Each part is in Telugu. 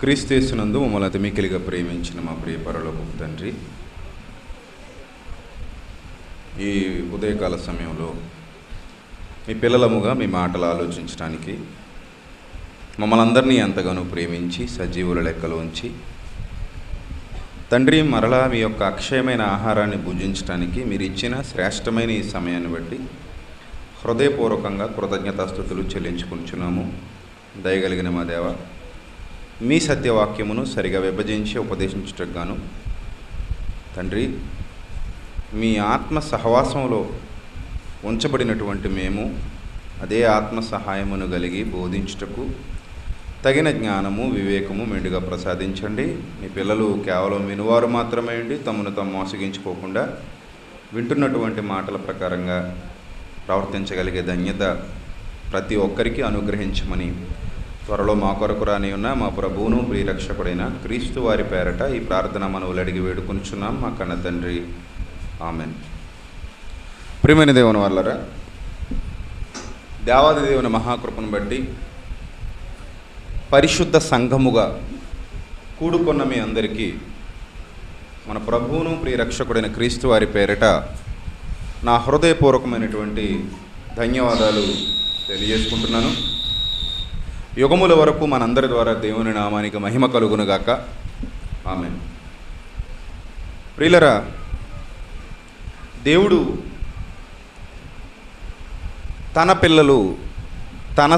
క్రీస్తు యేసునందు మమ్మల్ని అతి మిక్కిలిగా ప్రేమించిన మా ప్రియ పరలోకపు తండ్రి, ఈ ఉదయకాల సమయంలో మీ పిల్లలముగా మీ మాటలు ఆలోచించడానికి మమ్మల్ని అందరినీ ఎంతగానో ప్రేమించి సజీవుల లెక్కలో ఉంచి తండ్రి, మరలా మీ యొక్క అక్షయమైన ఆహారాన్ని భుజించడానికి మీరు ఇచ్చిన శ్రేష్టమైన ఈ సమయాన్ని బట్టి హృదయపూర్వకంగా కృతజ్ఞతాస్తుతులు చెల్లించుకుంటున్నాము. దయగలిగిన మా దేవ, మీ సత్యవాక్యమును సరిగా విభజించి ఉపదేశించుటకు గాను తండ్రి, మీ ఆత్మ సహవాసంలో ఉంచబడినటువంటి మేము అదే ఆత్మ సహాయమును కలిగి బోధించుటకు తగిన జ్ఞానము వివేకము మెండుగా ప్రసాదించండి. మీ పిల్లలు కేవలం వినువారు మాత్రమే ఉండి తమను తాము మోసగించుకోకుండా వింటున్నటువంటి మాటల ప్రకారంగా ప్రవర్తించగలిగే ధన్యత ప్రతి ఒక్కరికి అనుగ్రహించమని త్వరలో మా కొరకు రాని ఉన్న మా ప్రభువును ప్రియరక్షకుడైన క్రీస్తు వారి పేరట ఈ ప్రార్థన మనవులు అడిగి వేడుకొనుచున్నాం మా కన్న తండ్రి, ఆమెన్. ప్రియమైన దేవుని వల్లరా, దేవాది దేవుని మహాకృపను బట్టి పరిశుద్ధ సంఘముగా కూడుకున్న మీ అందరికీ మన ప్రభువును ప్రియరక్షకుడైన క్రీస్తు వారి పేరిట నా హృదయపూర్వకమైనటువంటి ధన్యవాదాలు తెలియజేసుకుంటున్నాను. యుగముల వరకు మనందరి ద్వారా దేవుని నామానికి మహిమ కలుగునుగాక, ఆమేన్. ప్రియులరా, దేవుడు తన పిల్లలు తన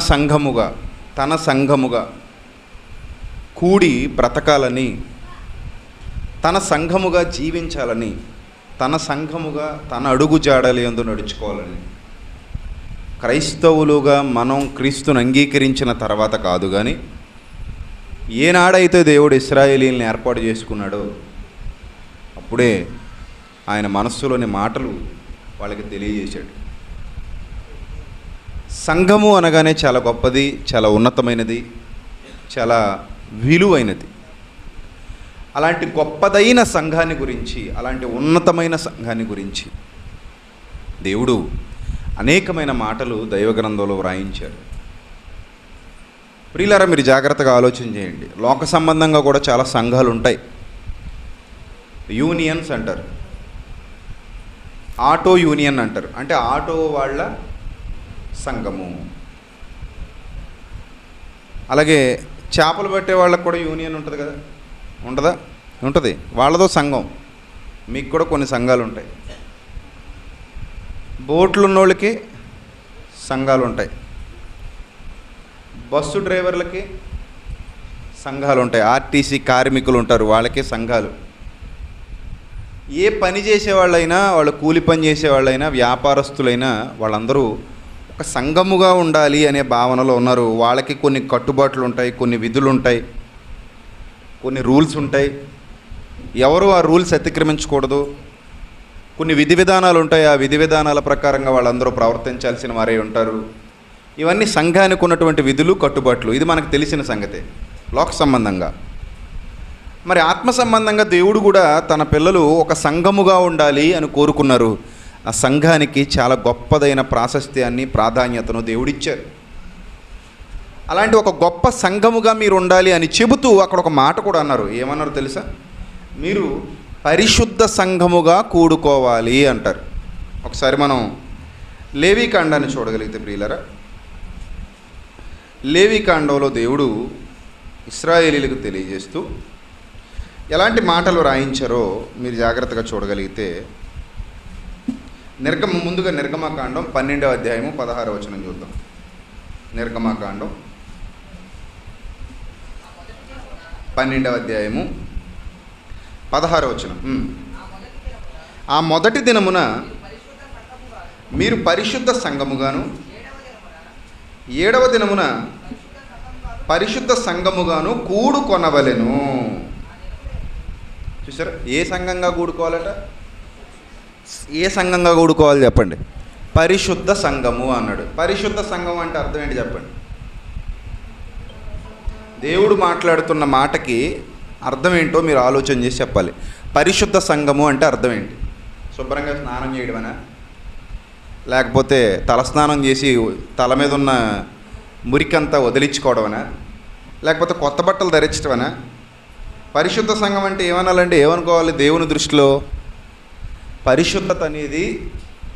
సంఘముగా కూడి బ్రతకాలని, తన సంఘముగా జీవించాలని, తన సంఘముగా తన అడుగు జాడలి యందు నడుచుకోవాలని క్రైస్తవులుగా మనం క్రీస్తుని అంగీకరించిన తర్వాత కాదు కానీ, ఏనాడైతే దేవుడు ఇశ్రాయేలీయుల్ని ఏర్పాటు చేసుకున్నాడో అప్పుడే ఆయన మనస్సులోని మాటలు వాళ్ళకి తెలియజేశాడు. సంఘము అనగానే చాలా గొప్పది, చాలా ఉన్నతమైనది, చాలా విలువైనది. అలాంటి గొప్పదైన సంఘాన్ని గురించి, అలాంటి ఉన్నతమైన సంఘాన్ని గురించి దేవుడు అనేకమైన మాటలు దైవగ్రంథంలో వ్రాయించారు. ప్రియులారా, మీరు జాగ్రత్తగా ఆలోచన చేయండి. లోక సంబంధంగా కూడా చాలా సంఘాలు ఉంటాయి. యూనియన్స్ అంటారు, ఆటో యూనియన్ అంటారు, అంటే ఆటో వాళ్ళ సంఘము. అలాగే చేపలు పట్టే వాళ్ళకు కూడా యూనియన్ ఉంటుంది కదా, ఉండదా? ఉంటుంది, వాళ్ళదో సంఘం. మీకు కూడా కొన్ని సంఘాలు ఉంటాయి. బోట్లు ఉన్నోళ్ళకి సంఘాలు ఉంటాయి, బస్సు డ్రైవర్లకి సంఘాలు ఉంటాయి, ఆర్టీసీ కార్మికులు ఉంటారు, వాళ్ళకి సంఘాలు. ఏ పని చేసేవాళ్ళైనా, వాళ్ళు కూలి పని చేసేవాళ్ళైనా, వ్యాపారస్తులైనా వాళ్ళందరూ ఒక సంఘముగా ఉండాలి అనే భావనలో ఉన్నారు. వాళ్ళకి కొన్ని కట్టుబాట్లు ఉంటాయి, కొన్ని విధులు ఉంటాయి, కొన్ని రూల్స్ ఉంటాయి. ఎవరు ఆ రూల్స్ అతిక్రమించకూడదు. కొన్ని విధి విధానాలు ఉంటాయి, ఆ విధి విధానాల ప్రకారంగా వాళ్ళందరూ ప్రవర్తించాల్సిన వారే ఉంటారు. ఇవన్నీ సంఘానికి ఉన్నటువంటి విధులు, కట్టుబాట్లు. ఇది మనకు తెలిసిన సంగతే లోక సంబంధంగా. మరి ఆత్మ సంబంధంగా దేవుడు కూడా తన పిల్లలు ఒక సంఘముగా ఉండాలి అని కోరుకున్నారు. ఆ సంఘానికి చాలా గొప్పదైన ప్రాశస్త్యాన్ని, ప్రాధాన్యతను దేవుడిచ్చారు. అలాంటి ఒక గొప్ప సంఘముగా మీరు ఉండాలి అని చెబుతూ అక్కడ ఒక మాట కూడా అన్నారు. ఏమన్నారు తెలుసా? మీరు పరిశుద్ధ సంఘముగా కూడుకోవాలి అంటారు. ఒకసారి మనం లేవీకాండాన్ని చూడగలిగితే ప్రియులరా, లేవీకాండంలో దేవుడు ఇశ్రాయేలీయులకు తెలియజేస్తూ ఎలాంటి మాటలు రాయించారో మీరు జాగ్రత్తగా చూడగలిగితే, ముందుగా నిర్గమకాండం 12వ అధ్యాయము 16వ వచనం చూద్దాం. నిర్గమకాండం 12వ అధ్యాయము 16వ వచనం. ఆ మొదటి దినమున మీరు పరిశుద్ధ సంఘముగాను, 7వ దినమున పరిశుద్ధ సంఘముగాను కూడుకొనవలెను. చూసారా? ఏ సంఘంగా కూడుకోవాలట? ఏ సంఘంగా కూడుకోవాలి చెప్పండి? పరిశుద్ధ సంఘము అన్నాడు. పరిశుద్ధ సంఘం అంటే అర్థం ఏంటి చెప్పండి? దేవుడు మాట్లాడుతున్న మాటకి అర్థం ఏంటో మీరు ఆలోచన చేసి చెప్పాలి. పరిశుద్ధ సంఘము అంటే అర్థం ఏంటి? శుభ్రంగా స్నానం చేయడమనా? లేకపోతే తలస్నానం చేసి తల మీద ఉన్న మురికంతా వదిలించుకోవడమనా? లేకపోతే కొత్త బట్టలు ధరించటమనా? పరిశుద్ధ సంఘం అంటే ఏమనాలంటే ఏమనుకోవాలి దేవుని దృష్టిలో? పరిశుద్ధత అనేది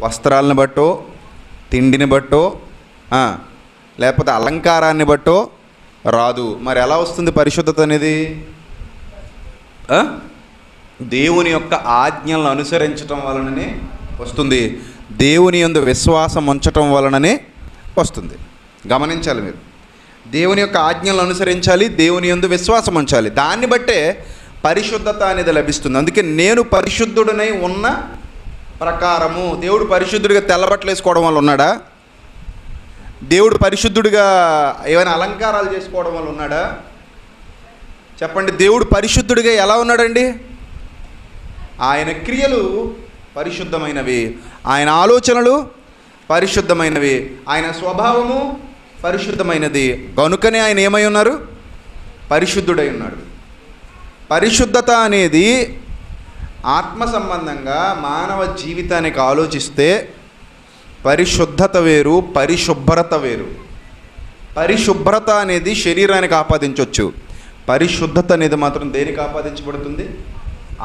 వస్త్రాలను బట్టో, తిండిని బట్టో, లేకపోతే అలంకారాన్ని బట్టో రాదు. మరి ఎలా వస్తుంది పరిశుద్ధత అనేది? దేవుని యొక్క ఆజ్ఞలను అనుసరించటం వలననే వస్తుంది. దేవుని యందు విశ్వాసం ఉంచటం వలననే వస్తుంది. గమనించాలి మీరు. దేవుని యొక్క ఆజ్ఞలను అనుసరించాలి, దేవుని యందు విశ్వాసం ఉంచాలి. దాన్ని బట్టే పరిశుద్ధత అనేది లభిస్తుంది. అందుకే నేను పరిశుద్ధుడనై ఉన్న ప్రకారము. దేవుడు పరిశుద్ధుడిగా తెల్లబట్టలు వేసుకోవడం వల్ల ఉన్నాడా? దేవుడు పరిశుద్ధుడిగా ఏమైనా అలంకారాలు చేసుకోవడం వల్ల ఉన్నాడా? చెప్పండి. దేవుడు పరిశుద్ధుడిగా ఎలా ఉన్నాడండి? ఆయన క్రియలు పరిశుద్ధమైనవి, ఆయన ఆలోచనలు పరిశుద్ధమైనవి, ఆయన స్వభావము పరిశుద్ధమైనది. కనుకనే ఆయన ఏమై ఉన్నారు? పరిశుద్ధుడై ఉన్నాడు. పరిశుద్ధత అనేది ఆత్మ సంబంధంగా మానవ జీవితానికి ఆలోచిస్తే పరిశుద్ధత వేరు, పరిశుభ్రత వేరు. పరిశుభ్రత అనేది శరీరానికి ఆపాదించవచ్చు. పరిశుద్ధత అనేది మాత్రం దేనికి ఆపాదించబడుతుంది?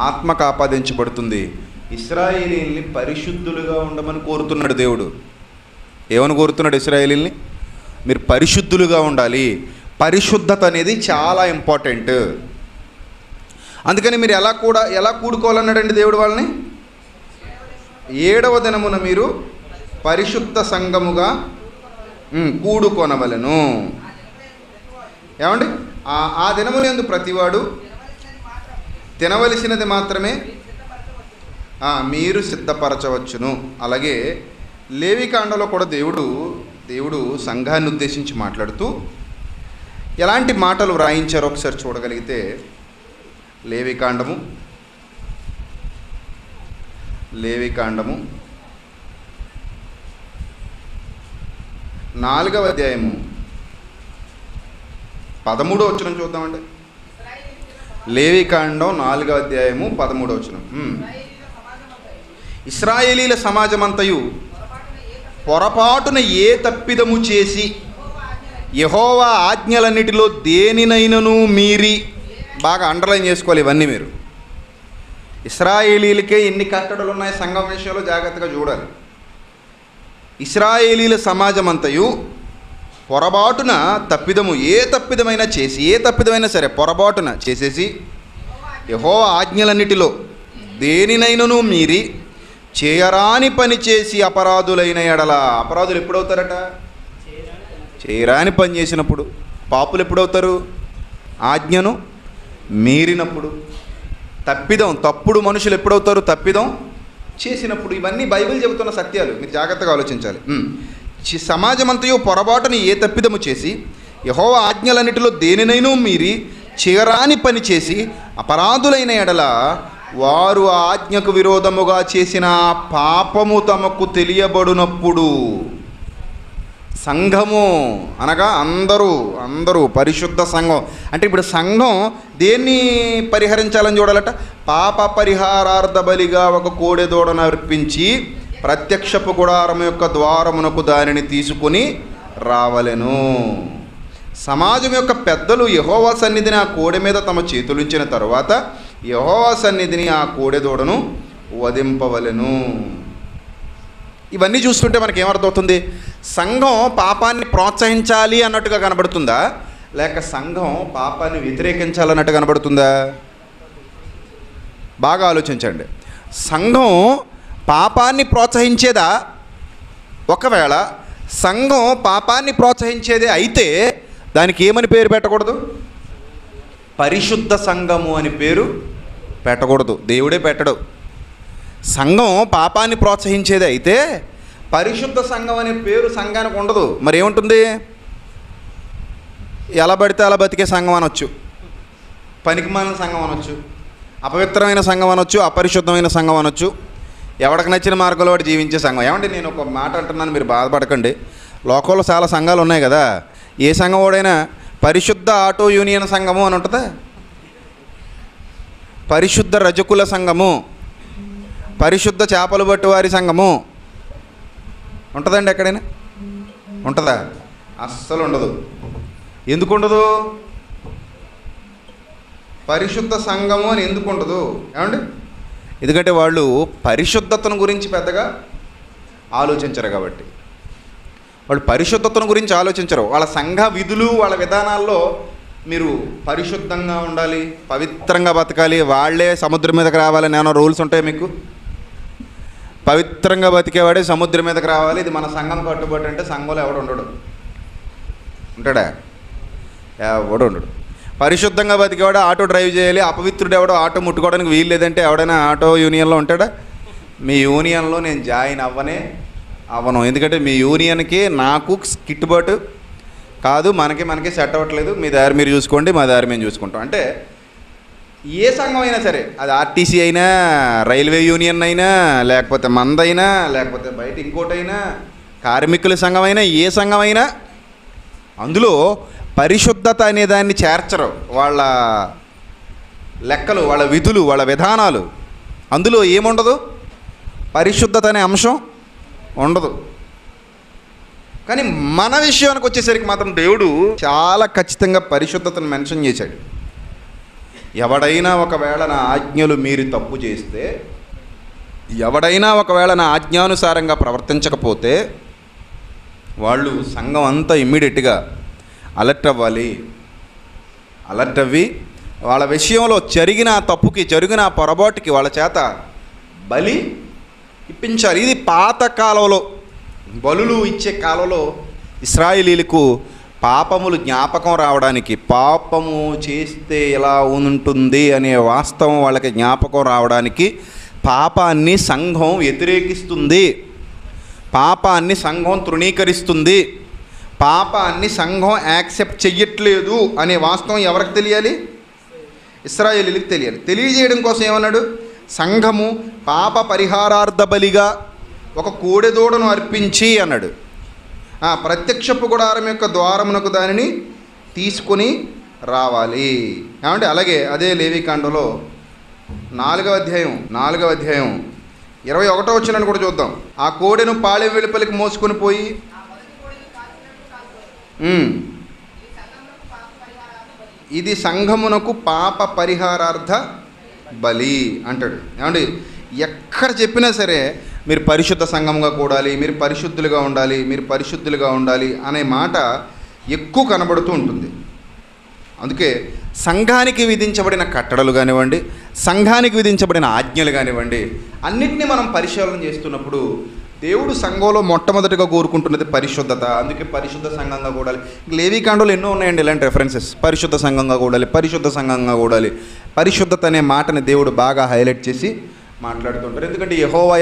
ఆత్మకు ఆపాదించబడుతుంది. ఇశ్రాయేలీల్ని పరిశుద్ధులుగా ఉండమని కోరుతున్నాడు దేవుడు. ఏమని కోరుతున్నాడు ఇశ్రాయేలీల్ని? మీరు పరిశుద్ధులుగా ఉండాలి. పరిశుద్ధత అనేది చాలా ఇంపార్టెంట్. అందుకని మీరు ఎలా కూడుకోవాలన్నాడండి దేవుడు వాళ్ళని? 7వ దినమున మీరు పరిశుద్ధ సంఘముగా కూడుకొనవలెను. ఏమండి? ఆ దినములందు ప్రతివాడు తినవలసినది మాత్రమే మీరు సిద్ధపరచవచ్చును. అలాగే లేవికాండలో కూడా దేవుడు సంఘాన్ని ఉద్దేశించి మాట్లాడుతూ ఎలాంటి మాటలు వ్రాయించారో ఒకసారి చూడగలిగితే, లేవికాండము 4వ అధ్యాయము 13వ వచనం చూద్దామండి. లేవికాండం 4వ అధ్యాయము 13వ వచనం. ఇశ్రాయేలీల సమాజమంతయు పొరపాటున ఏ తప్పిదము చేసి యెహోవా ఆజ్ఞలన్నిటిలో దేనినైనను మీరి, బాగా అండర్లైన్ చేసుకోవాలి ఇవన్నీ మీరు. ఇశ్రాయేలీలకే ఎన్ని కట్టడలు ఉన్నాయి సంఘం విషయంలో జాగ్రత్తగా చూడాలి. ఇశ్రాయేలీల సమాజమంతయు పొరపాటున తప్పిదము, ఏ తప్పిదమైనా చేసి, ఏ తప్పిదమైనా సరే పొరపాటున చేసేసి యెహోవా ఆజ్ఞలన్నిటిలో దేనినైనను మీరి చేయరాని పని చేసి అపరాధులైన ఎడల. అపరాధులు ఎప్పుడవుతారట? చేయరాని పని చేసినప్పుడు. పాపులు ఎప్పుడవుతారు? ఆజ్ఞను మీరినప్పుడు. తప్పుడు మనుషులు ఎప్పుడవుతారు? తప్పిదం చేసినప్పుడు. ఇవన్నీ బైబిల్ చెబుతున్న సత్యాలు, మీరు జాగ్రత్తగా ఆలోచించాలి. సమాజమంతయు పొరపాటుని ఏ తప్పిదము చేసి యెహోవా ఆజ్ఞలన్నిటిలో దేనినైనా మీరి చేయరాని పని చేసి అపరాధులైన ఎడల వారు ఆ ఆజ్ఞకు విరోధముగా చేసిన పాపము తమకు తెలియబడినప్పుడు, సంఘము అనగా అందరూ పరిశుద్ధ సంఘం అంటే ఇప్పుడు సంఘం దేన్ని పరిహరించాలని చూడాలట? పాప పరిహారార్థ బలిగా ఒక కోడెదూడను అర్పించి ప్రత్యక్షపు గుడారం యొక్క ద్వారమునకు దానిని తీసుకుని రావలెను. సమాజం యొక్క పెద్దలు యెహోవా సన్నిధిని ఆ కోడె మీద తమ చేతులుంచిన తరువాత యెహోవా సన్నిధిని ఆ కోడెదూడను వధింపవలెను. ఇవన్నీ చూస్తుంటే మనకి ఏమర్థమవుతుంది? సంఘం పాపాన్ని ప్రోత్సహించాలి అన్నట్టుగా కనబడుతుందా, లేక సంఘం పాపాన్ని వ్యతిరేకించాలన్నట్టు కనబడుతుందా? బాగా ఆలోచించండి. సంఘం పాపాన్ని ప్రోత్సహించేదా? ఒకవేళ సంఘం పాపాన్ని ప్రోత్సహించేదే అయితే దానికి ఏమని పేరు పెట్టకూడదు? పరిశుద్ధ సంఘము అని పేరు పెట్టకూడదు. దేవుడే పెట్టడు. సంఘం పాపాన్ని ప్రోత్సహించేది అయితే పరిశుద్ధ సంఘం అనే పేరు సంఘానికి ఉండదు. మరి ఏముంటుంది? ఎలా పడితే అలా బతికే సంఘం అనొచ్చు, పనికిమాలిన సంఘం అనొచ్చు, అపవిత్రమైన సంఘం అనొచ్చు, అపరిశుద్ధమైన సంఘం అనొచ్చు, ఎవడికి నచ్చిన మార్గంలో వాడు జీవించే సంఘం. ఏమంటే నేను ఒక మాట అంటున్నాను, మీరు బాధపడకండి. లోకంలో చాలా సంఘాలు ఉన్నాయి కదా. ఏ సంఘం వాడైనా పరిశుద్ధ ఆటో యూనియన్ సంఘము అని ఉంటుందా? పరిశుద్ధ రజకుల సంఘము, పరిశుద్ధ చేపలు పట్టువారి సంఘము ఉంటుందండి? ఎక్కడైనా ఉంటుందా? అస్సలు ఉండదు. ఎందుకు ఉండదు? పరిశుద్ధ సంఘము అని ఎందుకు ఉండదు ఏమండి? ఎందుకంటే వాళ్ళు పరిశుద్ధతను గురించి పెద్దగా ఆలోచించరు కాబట్టి. వాళ్ళు పరిశుద్ధతను గురించి ఆలోచించరు. వాళ్ళ సంఘ విధులు, వాళ్ళ విధానాల్లో మీరు పరిశుద్ధంగా ఉండాలి, పవిత్రంగా బతకాలి, వాళ్ళే సముద్రం మీదకి రావాలని ఏమైనా రూల్స్ ఉంటాయి మీకు? పవిత్రంగా బతికేవాడే సముద్రం మీదకి రావాలి, ఇది మన సంఘం కట్టుబాటు అంటే సంఘంలో ఎవడు ఉండడు. ఉంటాడా? ఎవడు ఉండడు. పరిశుద్ధంగా బతికేవాడు ఆటో డ్రైవ్ చేయాలి, అపవిత్రుడు ఎవడో ఆటో ముట్టుకోవడానికి వీలు లేదంటే ఎవడైనా ఆటో యూనియన్లో ఉంటాడా? మీ యూనియన్లో నేను జాయిన్ అవ్వను. ఎందుకంటే మీ యూనియన్కి నాకు గిట్టుబాటు కాదు, మనకి సెట్ అవ్వట్లేదు, మీ దారి మీరు చూసుకోండి, మా దారి మేము చూసుకుంటాం. అంటే ఏ సంఘం అయినా సరే, అది ఆర్టీసీ అయినా, రైల్వే యూనియన్ అయినా, లేకపోతే మందైనా, లేకపోతే బయట ఇంకోటైనా, కార్మికుల సంఘం అయినా, ఏ సంఘం అయినా, అందులో పరిశుద్ధత అనే దాన్ని చేర్చరు. వాళ్ళ లెక్కలు, వాళ్ళ విధులు, వాళ్ళ విధానాలు, అందులో ఏముండదు, పరిశుద్ధత అనే అంశం ఉండదు. కానీ మన విషయానికి వచ్చేసరికి మాత్రం దేవుడు చాలా ఖచ్చితంగా పరిశుద్ధతను మెన్షన్ చేశాడు. ఎవడైనా ఒకవేళ నా ఆజ్ఞలు మీరి తప్పు చేస్తే, ఎవడైనా ఒకవేళ నా ఆజ్ఞానుసారంగా ప్రవర్తించకపోతే వాళ్ళు సంఘం అంతా ఇమ్మీడియట్గా అలర్ట్ అవ్వాలి. అలర్ట్ అవ్వి వాళ్ళ విషయంలో జరిగిన తప్పుకి, జరిగిన పొరపాటుకి వాళ్ళ చేత బలి ఇప్పించాలి. ఇది పాత కాలంలో, బలులు ఇచ్చే కాలంలో ఇశ్రాయేలీలకు పాపములు జ్ఞాపకం రావడానికి, పాపము చేస్తే ఎలా ఉంటుంది అనే వాస్తవం వాళ్ళకి జ్ఞాపకం రావడానికి పాపాన్ని సంఘం వ్యతిరేకిస్తుంది, పాపాన్ని సంఘం తృణీకరిస్తుంది, పాపాన్ని సంఘం యాక్సెప్ట్ చెయ్యట్లేదు అనే వాస్తవం ఎవరికి తెలియాలి? ఇశ్రాయేలీలకు తెలియాలి. తెలియజేయడం కోసం ఏమన్నాడు? సంఘము పాప పరిహారార్థ బలిగా ఒక కోడెదూడను అర్పించి అన్నాడు. ప్రత్యక్షపు గుడారం యొక్క ద్వారమునకు దానిని తీసుకొని రావాలి. ఏమంటే అలాగే అదే లేవీకాండంలో 4వ అధ్యాయం 21వ వచనాన్ని కూడా చూద్దాం. ఆ కోడెను పాళెం వెలుపలికి మోసుకొని పోయి ఇది సంఘమునకు పాప పరిహారార్థ బలి అంటాడు. ఏమండి ఎక్కడ చెప్పినా సరే మీరు పరిశుద్ధ సంఘంగా కూడాలి, మీరు పరిశుద్ధులుగా ఉండాలి, మీరు పరిశుద్ధులుగా ఉండాలి అనే మాట ఎక్కువ కనబడుతూ ఉంటుంది. అందుకే సంఘానికి విధించబడిన కట్టడలు కానివ్వండి, సంఘానికి విధించబడిన ఆజ్ఞలు కానివ్వండి, అన్నిటినీ మనం పరిశీలన చేస్తున్నప్పుడు దేవుడు సంఘంలో మొట్టమొదటిగా కోరుకుంటున్నది పరిశుద్ధత. అందుకే పరిశుద్ధ సంఘంగా కూడాలి. లేవీకాండంలో ఎన్నో ఉన్నాయండి ఇలాంటి రెఫరెన్సెస్. పరిశుద్ధ సంఘంగా కూడాలి, పరిశుద్ధ సంఘంగా కూడాలి. పరిశుద్ధత అనే మాటని దేవుడు బాగా హైలైట్ చేసి మాట్లాడుతుంటారు. ఎందుకంటే యెహోవా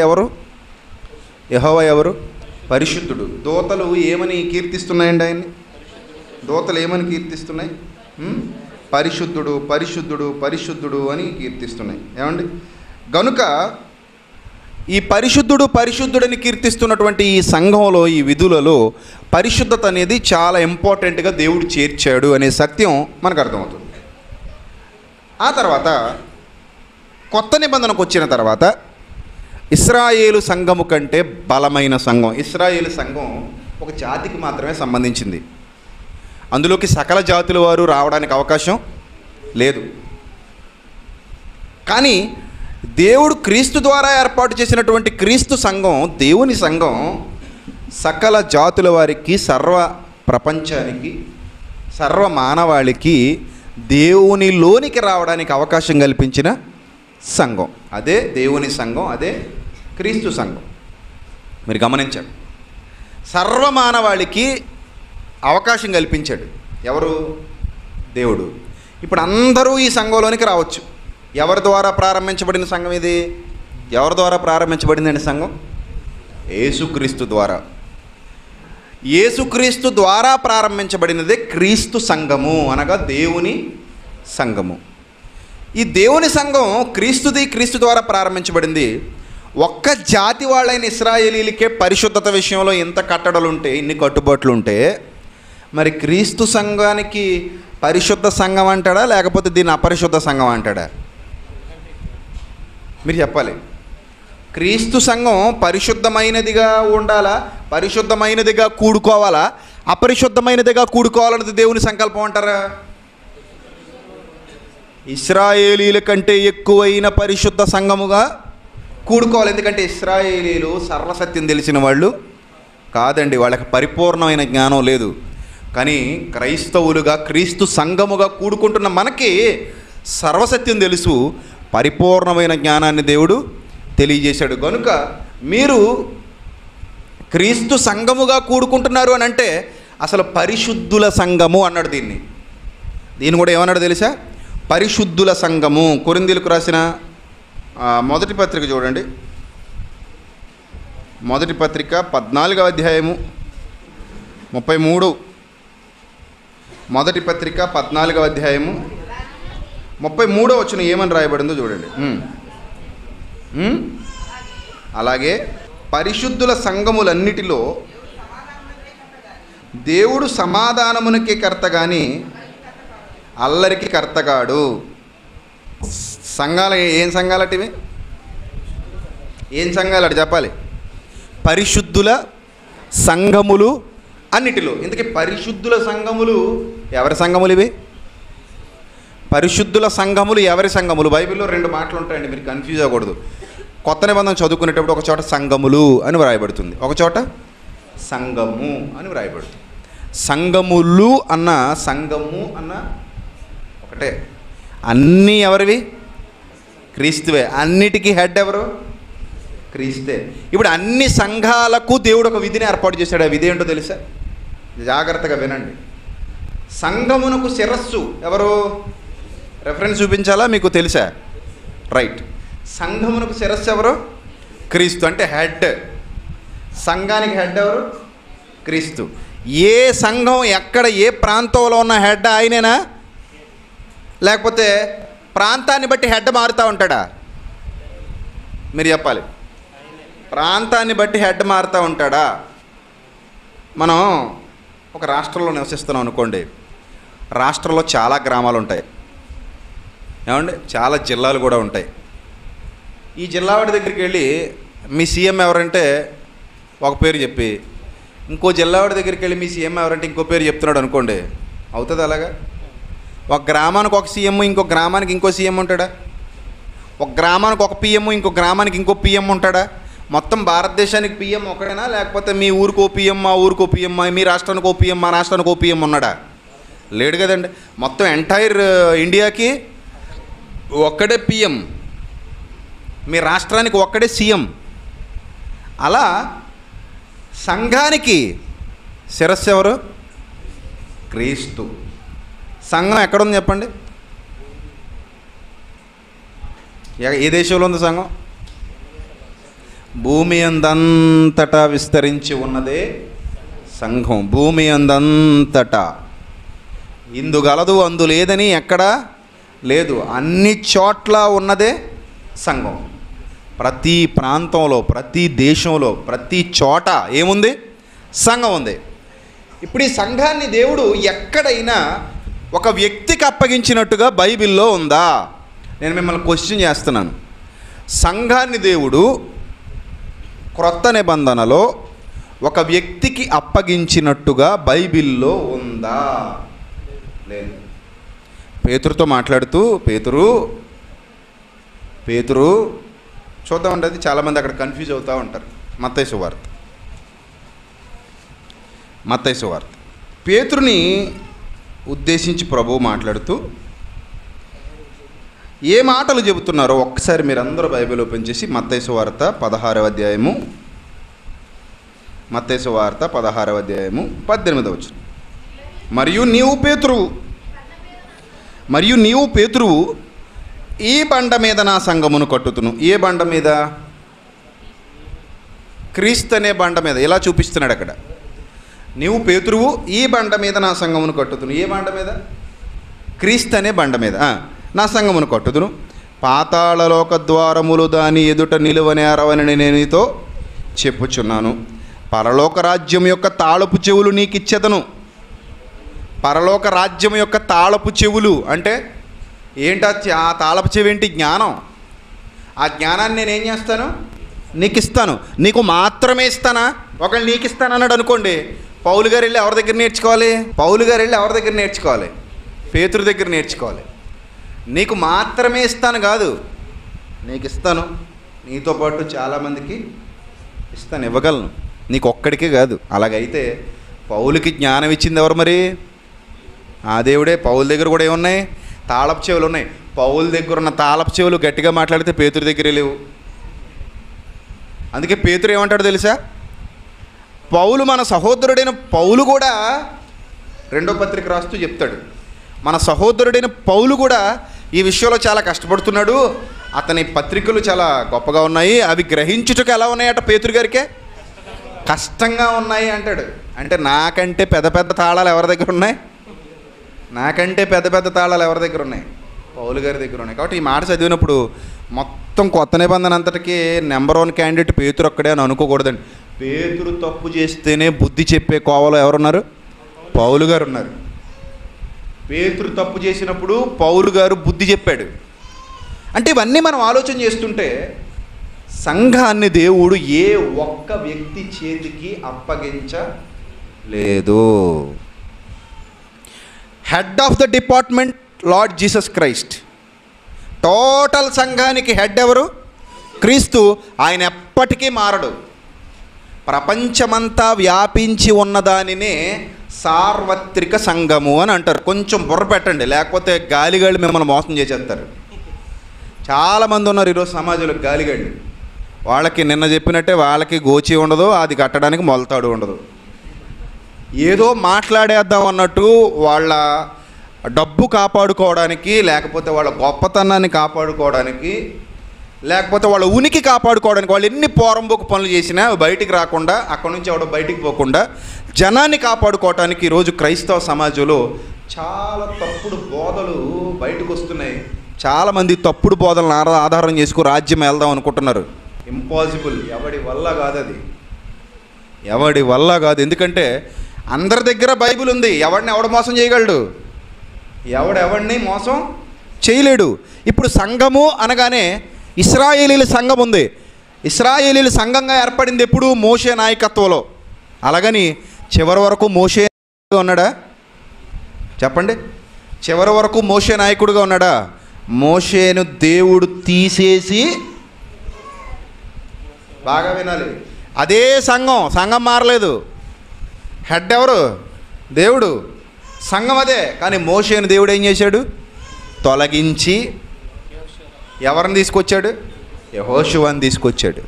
ఎవరు? పరిశుద్ధుడు. దోతలు ఏమని కీర్తిస్తున్నాయండి ఆయన్ని? దోతలు ఏమని కీర్తిస్తున్నాయి? పరిశుద్ధుడు, పరిశుద్ధుడు, పరిశుద్ధుడు అని కీర్తిస్తున్నాయి. ఏమండి గనుక ఈ పరిశుద్ధుడని కీర్తిస్తున్నటువంటి ఈ సంఘంలో, ఈ విధులలో పరిశుద్ధత అనేది చాలా ఇంపార్టెంట్గా దేవుడు చేర్చాడు అనే సత్యం మనకు అర్థమవుతుంది. ఆ తర్వాత కొత్త నిబంధనకు వచ్చిన తర్వాత ఇశ్రాయేలు సంఘము కంటే బలమైన సంఘం. ఇశ్రాయేలు సంఘం ఒక జాతికి మాత్రమే సంబంధించింది. అందులోకి సకల జాతుల వారు రావడానికి అవకాశం లేదు. కానీ దేవుడు క్రీస్తు ద్వారా ఏర్పాటు చేసినటువంటి క్రీస్తు సంఘం, దేవుని సంఘం సకల జాతుల వారికి, సర్వ ప్రపంచానికి, సర్వ మానవాళికి దేవునిలోనికి రావడానికి అవకాశం కల్పించిన సంఘం. అదే దేవుని సంఘం, అదే క్రీస్తు సంఘం. మీరు గమనించారు, సర్వమానవాళికి అవకాశం కల్పించాడు. ఎవరు? దేవుడు. ఇప్పుడు అందరూ ఈ సంఘంలోనికి రావచ్చు. ఎవరి ద్వారా ప్రారంభించబడిన సంఘం ఇది? ఎవరి ద్వారా ప్రారంభించబడిందండి సంఘం? యేసుక్రీస్తు ద్వారా. యేసుక్రీస్తు ద్వారా ప్రారంభించబడినదే క్రీస్తు సంఘము, అనగా దేవుని సంఘము. ఈ దేవుని సంఘం క్రీస్తు ద్వారా ప్రారంభించబడింది. ఒక్క జాతి వాళ్ళైన ఇశ్రాయేలీలకే పరిశుద్ధత విషయంలో ఇంత కట్టడలు ఉంటే, ఇన్ని కట్టుబాట్లు ఉంటే, మరి క్రీస్తు సంఘానికి పరిశుద్ధ సంఘం అంటాడా, లేకపోతే దీన్ని అపరిశుద్ధ సంఘం అంటాడా? మీరు చెప్పాలి. క్రీస్తు సంఘం పరిశుద్ధమైనదిగా ఉండాలా, పరిశుద్ధమైనదిగా కూడుకోవాలా, అపరిశుద్ధమైనదిగా కూడుకోవాలన్నది దేవుని సంకల్పం అంటారా? ఇశ్రాయేలీల కంటే ఎక్కువైన పరిశుద్ధ సంఘముగా కూడుకోవాలి. ఎందుకంటే ఇశ్రాయేలీలు సర్వసత్యం తెలిసిన వాళ్ళు కాదండి, వాళ్ళకి పరిపూర్ణమైన జ్ఞానం లేదు. కానీ క్రైస్తవులుగా క్రీస్తు సంఘముగా కూడుకుంటున్న మనకి సర్వసత్యం తెలుసు, పరిపూర్ణమైన జ్ఞానాన్ని దేవుడు తెలియజేశాడు. కనుక మీరు క్రీస్తు సంఘముగా కూడుకుంటున్నారు అని అంటే అసలు పరిశుద్ధుల సంఘము అన్నాడు. దీన్ని కూడా ఏమన్నాడు తెలుసా? పరిశుద్ధుల సంఘము. కొరింథీయులకు రాసిన మొదటి పత్రిక చూడండి, మొదటి పత్రిక 14వ అధ్యాయము 33. మొదటి పత్రిక 14వ అధ్యాయము 33వ వచనం ఏమని రాయబడిందో చూడండి. అలాగే పరిశుద్ధుల సంఘములన్నిటిలో దేవుడు సమాధానమునకే కర్త కానీ అల్లరికి కర్తగాడు. సంఘాలు ఏం సంఘాలట ఇవి? ఏం సంఘాలు అటు చెప్పాలి? పరిశుద్ధుల సంఘములు అన్నిటిలో. ఇంతకీ పరిశుద్ధుల సంఘములు ఎవరి సంఘములు ఇవి? పరిశుద్ధుల సంఘములు ఎవరి సంఘములు? బైబిల్లో 2 మాటలు ఉంటాయండి, మీరు కన్ఫ్యూజ్ అవ్వకూడదు. కొత్త నిబంధన చదువుకునేటప్పుడు ఒక చోట సంఘములు అని వ్రాయబడుతుంది, ఒక చోట సంఘము అని వ్రాయబడుతుంది. సంఘములు అన్న సంఘము అన్న ఒకటే. అన్నీ ఎవరివి? క్రీస్తువే. అన్నిటికీ హెడ్ ఎవరు? క్రీస్తే. ఇప్పుడు అన్ని సంఘాలకు దేవుడు ఒక విధిని ఏర్పాటు చేశాడు. ఆ విధి ఏంటో తెలుసా? జాగ్రత్తగా వినండి. సంఘమునకు శిరస్సు ఎవరు? రెఫరెన్స్ చూపించాలా? మీకు తెలుసా? రైట్. సంఘమునకు శిరస్సు ఎవరు? క్రీస్తు. అంటే హెడ్. సంఘానికి హెడ్ ఎవరు? క్రీస్తు. ఏ సంఘం ఎక్కడ ఏ ప్రాంతంలో ఉన్న హెడ్ ఆయనేనా? లేకపోతే ప్రాంతాన్ని బట్టి హెడ్ మారుతూ ఉంటాడా? మీరు చెప్పాలి. ప్రాంతాన్ని బట్టి హెడ్ మారుతూ ఉంటాడా? మనం ఒక రాష్ట్రంలో నివసిస్తున్నాం అనుకోండి, రాష్ట్రంలో చాలా గ్రామాలు ఉంటాయి, ఏమండి, చాలా జిల్లాలు కూడా ఉంటాయి. ఈ జిల్లా వాడి దగ్గరికి వెళ్ళి మీ సీఎం ఎవరంటే ఒక పేరు చెప్పి, ఇంకో జిల్లా వాడి దగ్గరికి వెళ్ళి మీ సీఎం ఎవరంటే ఇంకో పేరు చెప్తున్నాడు అనుకోండి, అవుతుంది అలాగా? ఒక గ్రామానికి ఒక సీఎం, ఇంకో గ్రామానికి ఇంకో సీఎం ఉంటాడా? ఒక గ్రామానికి ఒక పిఎం, ఇంకో గ్రామానికి ఇంకో పిఎం ఉంటాడా? మొత్తం భారతదేశానికి పిఎం ఒకడేనా? లేకపోతే మీ ఊరికి ఓ పిఎం, మా ఊరికి ఓ పిఎం, మీ రాష్ట్రానికి ఓ పిఎం, మా రాష్ట్రానికి ఓ పిఎం ఉన్నాడా? లేడు కదండి. మొత్తం ఎంటైర్ ఇండియాకి ఒక్కడే పిఎం, మీ రాష్ట్రానికి ఒక్కడే సీఎం. అలా సంఘానికి శిరస్సు ఎవరు? క్రీస్తు. సంఘం ఎక్కడుంది చెప్పండి? ఏ దేశంలో ఉంది సంఘం? భూమి అందంతటా విస్తరించి ఉన్నదే సంఘం. భూమి అందంతటా. ఇందు గలదు అందు లేదని ఎక్కడా లేదు, అన్ని చోట్ల ఉన్నదే సంఘం. ప్రతి ప్రాంతంలో, ప్రతి దేశంలో, ప్రతి చోట ఏముంది? సంఘం ఉంది. ఇప్పుడు ఈ సంఘాన్ని దేవుడు ఎక్కడైనా ఒక వ్యక్తికి అప్పగించినట్టుగా బైబిల్లో ఉందా? నేను మిమ్మల్ని క్వశ్చన్ చేస్తున్నాను. సంఘాన్ని దేవుడు క్రొత్త నిబంధనలో ఒక వ్యక్తికి అప్పగించినట్టుగా బైబిల్లో ఉందా? లేదు. పేతురుతో మాట్లాడుతూ పేతురు చూద్దామండి, అది చాలామంది అక్కడ కన్ఫ్యూజ్ అవుతూ ఉంటారు. మత్తయి సువార్త పేతురుని ఉద్దేశించి ప్రభువు మాట్లాడుతూ ఏ మాటలు చెబుతున్నారో ఒక్కసారి మీరందరూ బైబిల్ ఓపెన్ చేసి మత్తయి సువార్త 16వ అధ్యాయము 18వ వచనం. మరియు నీవు పేతురువు ఈ బండ మీద నా సంఘమును కట్టుతును. ఏ బండ మీద? క్రీస్తు అనే బండ మీద. ఇలా చూపిస్తున్నాడు అక్కడ. నీవు పేతురువు ఈ బండ మీద నా సంఘమును కట్టుతును. ఏ బండ మీద? క్రీస్తు అనే బండ మీద నా సంఘమును కట్టుదును. పాతాళలోక ద్వారములు దాని ఎదుట నిలువనేరవని నేను నీతో చెప్పుచున్నాను. పరలోక రాజ్యం యొక్క తాళపు చెవులు నీకు ఇచ్చేదను. పరలోక రాజ్యం యొక్క తాళపు చెవులు అంటే ఏంటి? ఆ తాళపు చెవి ఏంటి? జ్ఞానం. ఆ జ్ఞానాన్ని నేను ఏం చేస్తాను? నీకు ఇస్తాను. నీకు మాత్రమే ఇస్తానా? ఒకవేళ నీకు ఇస్తాను అన్నాడు అనుకోండి, పౌలు గారు వెళ్ళి ఎవరి దగ్గర నేర్చుకోవాలి? పేతురు దగ్గర నేర్చుకోవాలి. నీకు మాత్రమే ఇస్తాను కాదు, నీకు ఇస్తాను, నీతో పాటు చాలామందికి ఇస్తాను, ఇవ్వగలను, నీకు ఒక్కడికే కాదు. అలాగైతే పౌలుకి జ్ఞానం ఇచ్చింది ఎవరు మరి? ఆ దేవుడే. పౌలు దగ్గర కూడా ఏమున్నాయి? తాళపు చెవులు ఉన్నాయి. పౌలు దగ్గర ఉన్న తాళపు చెవులు గట్టిగా మాట్లాడితే పేతురు దగ్గరే లేవు. అందుకే పేతురు ఏమంటాడు తెలుసా? పౌలు మన సహోదరుడైన పౌలు కూడా 2వ పత్రిక రాస్తూ చెప్తాడు, మన సహోదరుడైన పౌలు కూడా ఈ విషయంలో చాలా కష్టపడుతున్నాడు, అతని పత్రికలు చాలా గొప్పగా ఉన్నాయి, అవి గ్రహించుటకు ఎలా ఉన్నాయట పేతురు గారికే? కష్టంగా ఉన్నాయి అంటాడు. అంటే నాకంటే పెద్ద పెద్ద తాళాలు ఎవరి దగ్గర ఉన్నాయి? నాకంటే పెద్ద పెద్ద తాళాలు ఎవరి దగ్గర ఉన్నాయి? పౌలు గారి దగ్గర ఉన్నాయి. కాబట్టి ఈ మాట చదివినప్పుడు మొత్తం కొత్త నిబంధన అంతటికీ నెంబర్ 1 క్యాండిడేట్ పేతురు ఒక్కడే అని అనుకోకూడదండి. పేతురు తప్పు చేస్తేనే బుద్ధి చెప్పే కోవలో ఎవరున్నారు? పౌలు గారు ఉన్నారు. పేతురు తప్పు చేసినప్పుడు పౌలు గారు బుద్ధి చెప్పాడు. అంటే ఇవన్నీ మనం ఆలోచన చేస్తుంటే సంఘాన్ని దేవుడు ఏ ఒక్క వ్యక్తి చేతికి అప్పగించలేదు. Head of the department Lord Jesus Christ. Total సంఘానికి హెడ్ ఎవరు? క్రీస్తు. ఆయన ఎప్పటికీ మారడు. ప్రపంచమంతా వ్యాపించి ఉన్నదానినే సార్వత్రిక సంఘము అని అంటారు. కొంచెం బుర్ర పెట్టండి, లేకపోతే గాలిగాళ్ళు మిమ్మల్ని మోసం చేసేస్తారు. చాలామంది ఉన్నారు ఈరోజు సమాజంలో గాలిగాళ్ళు. వాళ్ళకి నిన్న చెప్పినట్టే వాళ్ళకి గోచి ఉండదు, అది కట్టడానికి మొలతాడు ఉండదు. ఏదో మాట్లాడేద్దాం అన్నట్టు వాళ్ళ డబ్బు కాపాడుకోవడానికి, లేకపోతే వాళ్ళ గొప్పతనాన్ని కాపాడుకోవడానికి, లేకపోతే వాళ్ళ ఉనికి కాపాడుకోవడానికి వాళ్ళు ఎన్ని పోరంబోకు పనులు చేసినా బయటికి రాకుండా, అక్కడి నుంచి ఎవడో బయటికి పోకుండా జనాన్ని కాపాడుకోవటానికి ఈరోజు క్రైస్తవ సమాజంలో చాలా తప్పుడు బోధలు బయటకు వస్తున్నాయి. చాలామంది తప్పుడు బోధలను ఆధారం చేసుకుని రాజ్యం వెళ్దాం అనుకుంటున్నారు. ఇంపాసిబుల్. ఎవడి వల్ల కాదు అది, ఎవడి వల్ల కాదు. ఎందుకంటే అందరి దగ్గర బైబిల్ ఉంది. ఎవడు మోసం చేయగలడు? ఎవడిని మోసం చేయలేడు. ఇప్పుడు సంఘము అనగానే ఇశ్రాయేలీల సంఘం ఉంది. ఇశ్రాయేలీల సంఘంగా ఏర్పడింది ఎప్పుడు? మోషే నాయకత్వంలో. అలాగని చివరి వరకు మోషే ఉన్నాడా? చెప్పండి, చివరి వరకు మోషే నాయకుడిగా ఉన్నాడా? మోషేను దేవుడు తీసేసి, బాగా వినాలి, అదే సంఘం మారలేదు. హెడ్ ఎవరు? దేవుడు. సంఘం అదే. కానీ మోషేను దేవుడు ఏం చేశాడు? తొలగించి ఎవరిని తీసుకొచ్చాడు? యెహోషువని తీసుకొచ్చాడు.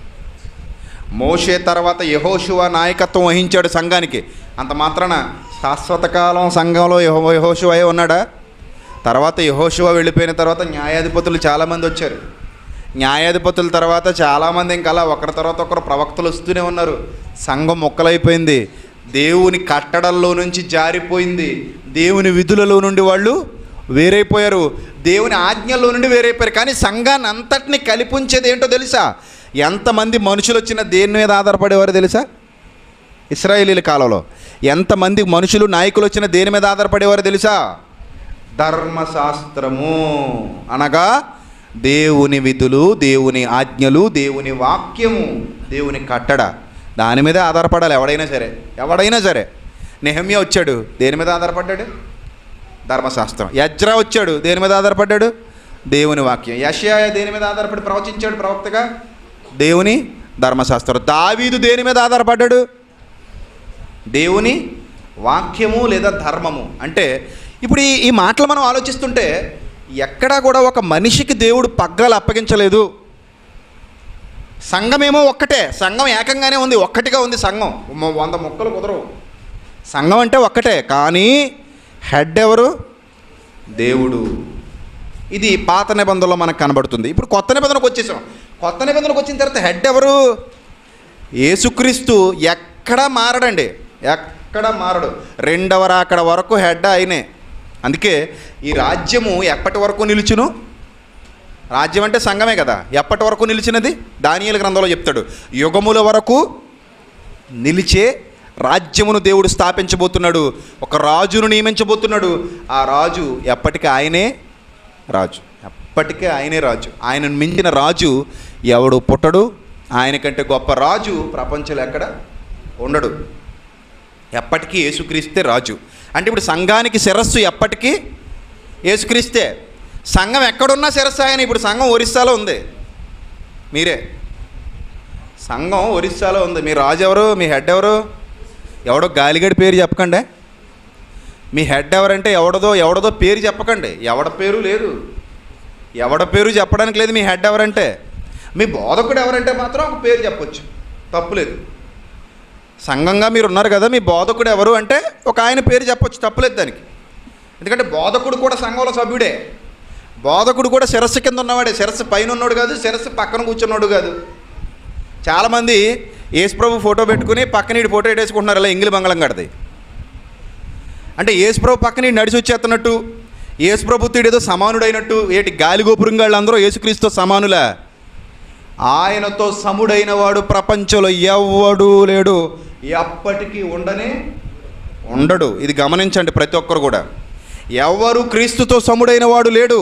మోషే తర్వాత యెహోషువ నాయకత్వం వహించాడు సంఘానికి. అంత మాత్రాన శాశ్వత కాలం సంఘంలో యెహోషువయే ఉన్నాడా? తర్వాత యెహోషువ వెళ్ళిపోయిన తర్వాత న్యాయాధిపతులు చాలామంది వచ్చారు. న్యాయాధిపతుల తర్వాత చాలామంది ఇంకా అలా ఒకరి తర్వాత ఒకరు ప్రవక్తలు వస్తూనే ఉన్నారు. సంఘం మొక్కలైపోయింది. దేవుని కట్టడల్లో నుంచి జారిపోయింది. దేవుని విధులలో నుండి వాళ్ళు వేరైపోయారు. దేవుని ఆజ్ఞల్లో నుండి వేరైపోయారు. కానీ సంఘాన్ని అంతటిని కలిపుంచేది ఏంటో తెలుసా? ఎంతమంది మనుషులు వచ్చినా దేని మీద ఆధారపడేవారు తెలుసా? ఇశ్రాయేలీల కాలంలో ఎంతమంది మనుషులు నాయకులు వచ్చినా దేని మీద ఆధారపడేవారు తెలుసా? ధర్మశాస్త్రము అనగా దేవుని విధులు, దేవుని ఆజ్ఞలు, దేవుని వాక్యము, దేవుని కట్టడ, దాని మీదే ఆధారపడాలి ఎవడైనా సరే. నెహమ్యా వచ్చాడు, దేని మీద ఆధారపడ్డాడు? ధర్మశాస్త్రం. యజ్రా వచ్చాడు, దేని మీద ఆధారపడ్డాడు? దేవుని వాక్యం. యెషయా దేని మీద ఆధారపడి ప్రవచించాడు ప్రవక్తగా? దేవుని ధర్మశాస్త్రం. దావీదు దేని మీద ఆధారపడ్డాడు? దేవుని వాక్యము లేదా ధర్మము. అంటే ఇప్పుడు ఈ మాటలు మనం ఆలోచిస్తుంటే ఎక్కడా కూడా ఒక మనిషికి దేవుడు పగ్గాలు అప్పగించలేదు. సంఘమేమో ఒక్కటే, సంఘం ఏకంగానే ఉంది, ఒక్కటిగా ఉంది సంఘం. 100 ముక్కలు కుదరవు. సంఘం అంటే ఒక్కటే, కానీ హెడ్ ఎవరు? దేవుడు. ఇది పాత నిబంధనలో మనకు కనబడుతుంది. ఇప్పుడు కొత్త నిబంధనకు వచ్చేసాం. కొత్త నిబంధనకు వచ్చిన తర్వాత హెడ్ ఎవరు? యేసుక్రీస్తు. ఎక్కడా మారడండి, ఎక్కడ మారడు. 2వ రాకడ వరకు హెడ్ ఆయనే. అందుకే ఈ రాజ్యము ఎప్పటి వరకు నిలుచును? రాజ్యం అంటే సంఘమే కదా. ఎప్పటి వరకు నిలిచినది? దానియేలు గ్రంథంలో చెప్తాడు. యుగముల వరకు నిలిచే రాజ్యమును దేవుడు స్థాపించబోతున్నాడు. ఒక రాజును నియమించబోతున్నాడు. ఆ రాజు ఎప్పటికీ ఆయనే రాజు, ఎప్పటికీ ఆయనే రాజు. ఆయనను మించిన రాజు ఎవడు పుట్టడు. ఆయన కంటే గొప్ప రాజు ప్రపంచంలో ఎక్కడ ఉండడు. ఎప్పటికీ యేసుక్రీస్తే రాజు. అంటే ఇప్పుడు సంఘానికి శిరస్సు ఎప్పటికీ యేసుక్రీస్తే. సంఘం ఎక్కడున్నా శిరస్సు ఆయన. ఇప్పుడు సంఘం ఒరిస్సాలో ఉంది, మీరే. సంఘం ఒరిస్సాలో ఉంది. మీ రాజు ఎవరు? మీ హెడ్ ఎవరు? ఎవడో గాలిగడి పేరు చెప్పకండి. మీ హెడ్ ఎవరంటే ఎవడదో పేరు చెప్పకండి. ఎవడ పేరు లేదు, ఎవడ పేరు చెప్పడానికి లేదు. మీ హెడ్ ఎవరంటే, మీ బోధకుడు ఎవరంటే మాత్రం ఒక పేరు చెప్పొచ్చు, తప్పులేదు. సంఘంగా మీరు ఉన్నారు కదా, మీ బోధకుడు ఎవరు అంటే ఒక ఆయన పేరు చెప్పొచ్చు, తప్పులేదు దానికి. ఎందుకంటే బోధకుడు కూడా సంఘంలో సభ్యుడే. బోధకుడు కూడా శిరస్సు కింద ఉన్నవాడే, శిరస్సు పైన ఉన్నాడు కాదు, శిరస్సు పక్కన కూర్చున్నాడు కాదు. చాలామంది యేసుప్రభు ఫోటో పెట్టుకుని పక్కన ఈ ఫోటో పెట్టేసుకుంటున్నారు, అలా ఎంగిలి బంగళం కడది. అంటే యేసుప్రభు పక్కన నడిచి వచ్చేస్తున్నట్టు, యేసుప్రభుత్తుడు ఏదో సమానుడైనట్టు. ఏటి గాలి గోపురం వాళ్ళందరూ యేసుక్రీస్తుతో సమానులా? ఆయనతో సముడైన వాడు ప్రపంచంలో ఎవ్వడూ లేడు, ఎప్పటికీ ఉండడు. ఇది గమనించండి ప్రతి ఒక్కరు కూడా. ఎవరు క్రీస్తుతో సముడైన వాడు లేడు,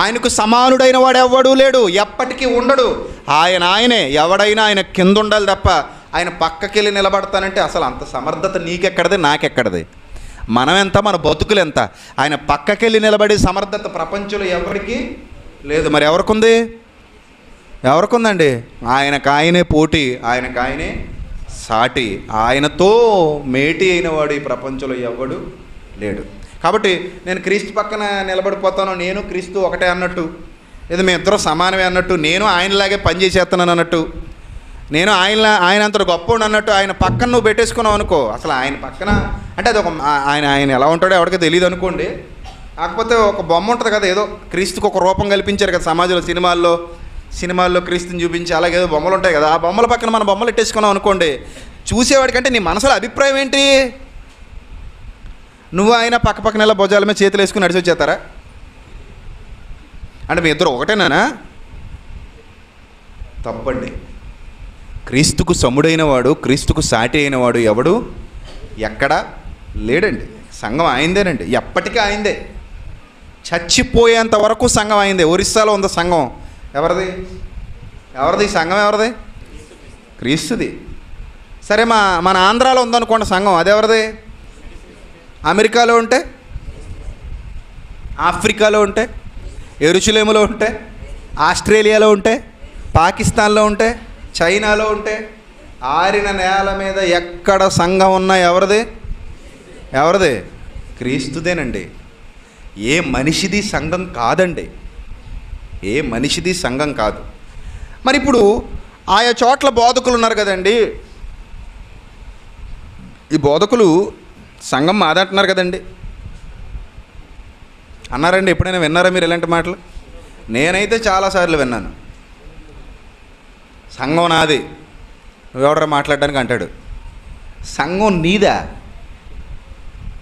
ఆయనకు సమానుడైన వాడు ఎవ్వడూ లేడు, ఎప్పటికీ ఉండడు. ఆయనే. ఎవడైనా ఆయన కింద ఉండాలి తప్ప ఆయన పక్కకెళ్ళి నిలబడతానంటే అసలు అంత సమర్థత నీకెక్కడది, నాకెక్కడది? మనం ఎంత, మన బతుకులు ఎంత? ఆయన పక్కకెళ్ళి నిలబడే సమర్థత ప్రపంచంలో ఎవరికి లేదు. మరి ఎవరికుందండి? ఆయనకాయనే పోటీ, ఆయనకాయనే సాటి, ఆయనతో మేటి అయిన వాడు ఈ ప్రపంచంలో ఎవడు లేడు. కాబట్టి నేను క్రీస్తు పక్కన నిలబడిపోతాను, నేను క్రీస్తు ఒకటే అన్నట్టు, లేదా మేము ఇద్దరు సమానమే అన్నట్టు, నేను ఆయనలాగే పనిచేసేస్తున్నాను అన్నట్టు, నేను ఆయన అంత గొప్ప అన్నట్టు ఆయన పక్కన నువ్వు పెట్టేసుకున్నావు అనుకో, అసలు ఆయన పక్కన అంటే అది ఒక ఆయన ఎలా ఉంటాడో ఎవరికి తెలియదు అనుకోండి. కాకపోతే ఒక బొమ్మ ఉంటుంది కదా, ఏదో క్రీస్తుకు ఒక రూపం కల్పించారు కదా సమాజంలో, సినిమాల్లో క్రీస్తుని చూపించి అలాగేదో బొమ్మలు ఉంటాయి కదా, ఆ బొమ్మల పక్కన మన బొమ్మలు పెట్టేసుకున్నావు అనుకోండి, చూసేవాడికంటే నీ మనసులో అభిప్రాయం ఏంటి? నువ్వు ఆయన పక్కన ఇలా భుజాల మీద చేతులు వేసుకుని నడిచి వచ్చేస్తారా? అంటే మీ ఇద్దరు ఒకటేనా? తప్పండి. క్రీస్తుకు సముడైన వాడు, క్రీస్తుకు సాటి అయిన వాడు ఎవడు ఎక్కడ లేడండి. సంఘం ఆయిందేనండి, ఎప్పటికీ ఆయిందే, చచ్చిపోయేంత వరకు సంఘం ఆయిందే. ఒరిస్సాలో ఉంది సంఘం, ఎవరిది సంఘం? ఎవరిది? క్రీస్తుది. సరే, మన ఆంధ్రాలో ఉందనుకోండి సంఘం, అదెవరిది? అమెరికాలో ఉంటే, ఆఫ్రికాలో ఉంటే, ఎరుషలేములో ఉంటే, ఆస్ట్రేలియాలో ఉంటే, పాకిస్తాన్లో ఉంటే, చైనాలో ఉంటే, ఆరిన నేల మీద ఎక్కడ సంఘం ఉన్నా ఎవరిది? క్రీస్తుదేనండి. ఏ మనిషిది సంఘం కాదండి, ఏ మనిషిది సంఘం కాదు. మరి ఇప్పుడు ఆయా చోట్ల బోధకులు ఉన్నారు కదండి, ఈ బోధకులు సంఘం మాదంటున్నారు కదండి, అన్నారండి? ఎప్పుడైనా విన్నారా మీరు ఇలాంటి మాటలు? నేనైతే చాలాసార్లు విన్నాను. సంఘం నాది, నువ్వెవడరా మాట్లాడడానికి అంటాడు. సంఘం నీదా?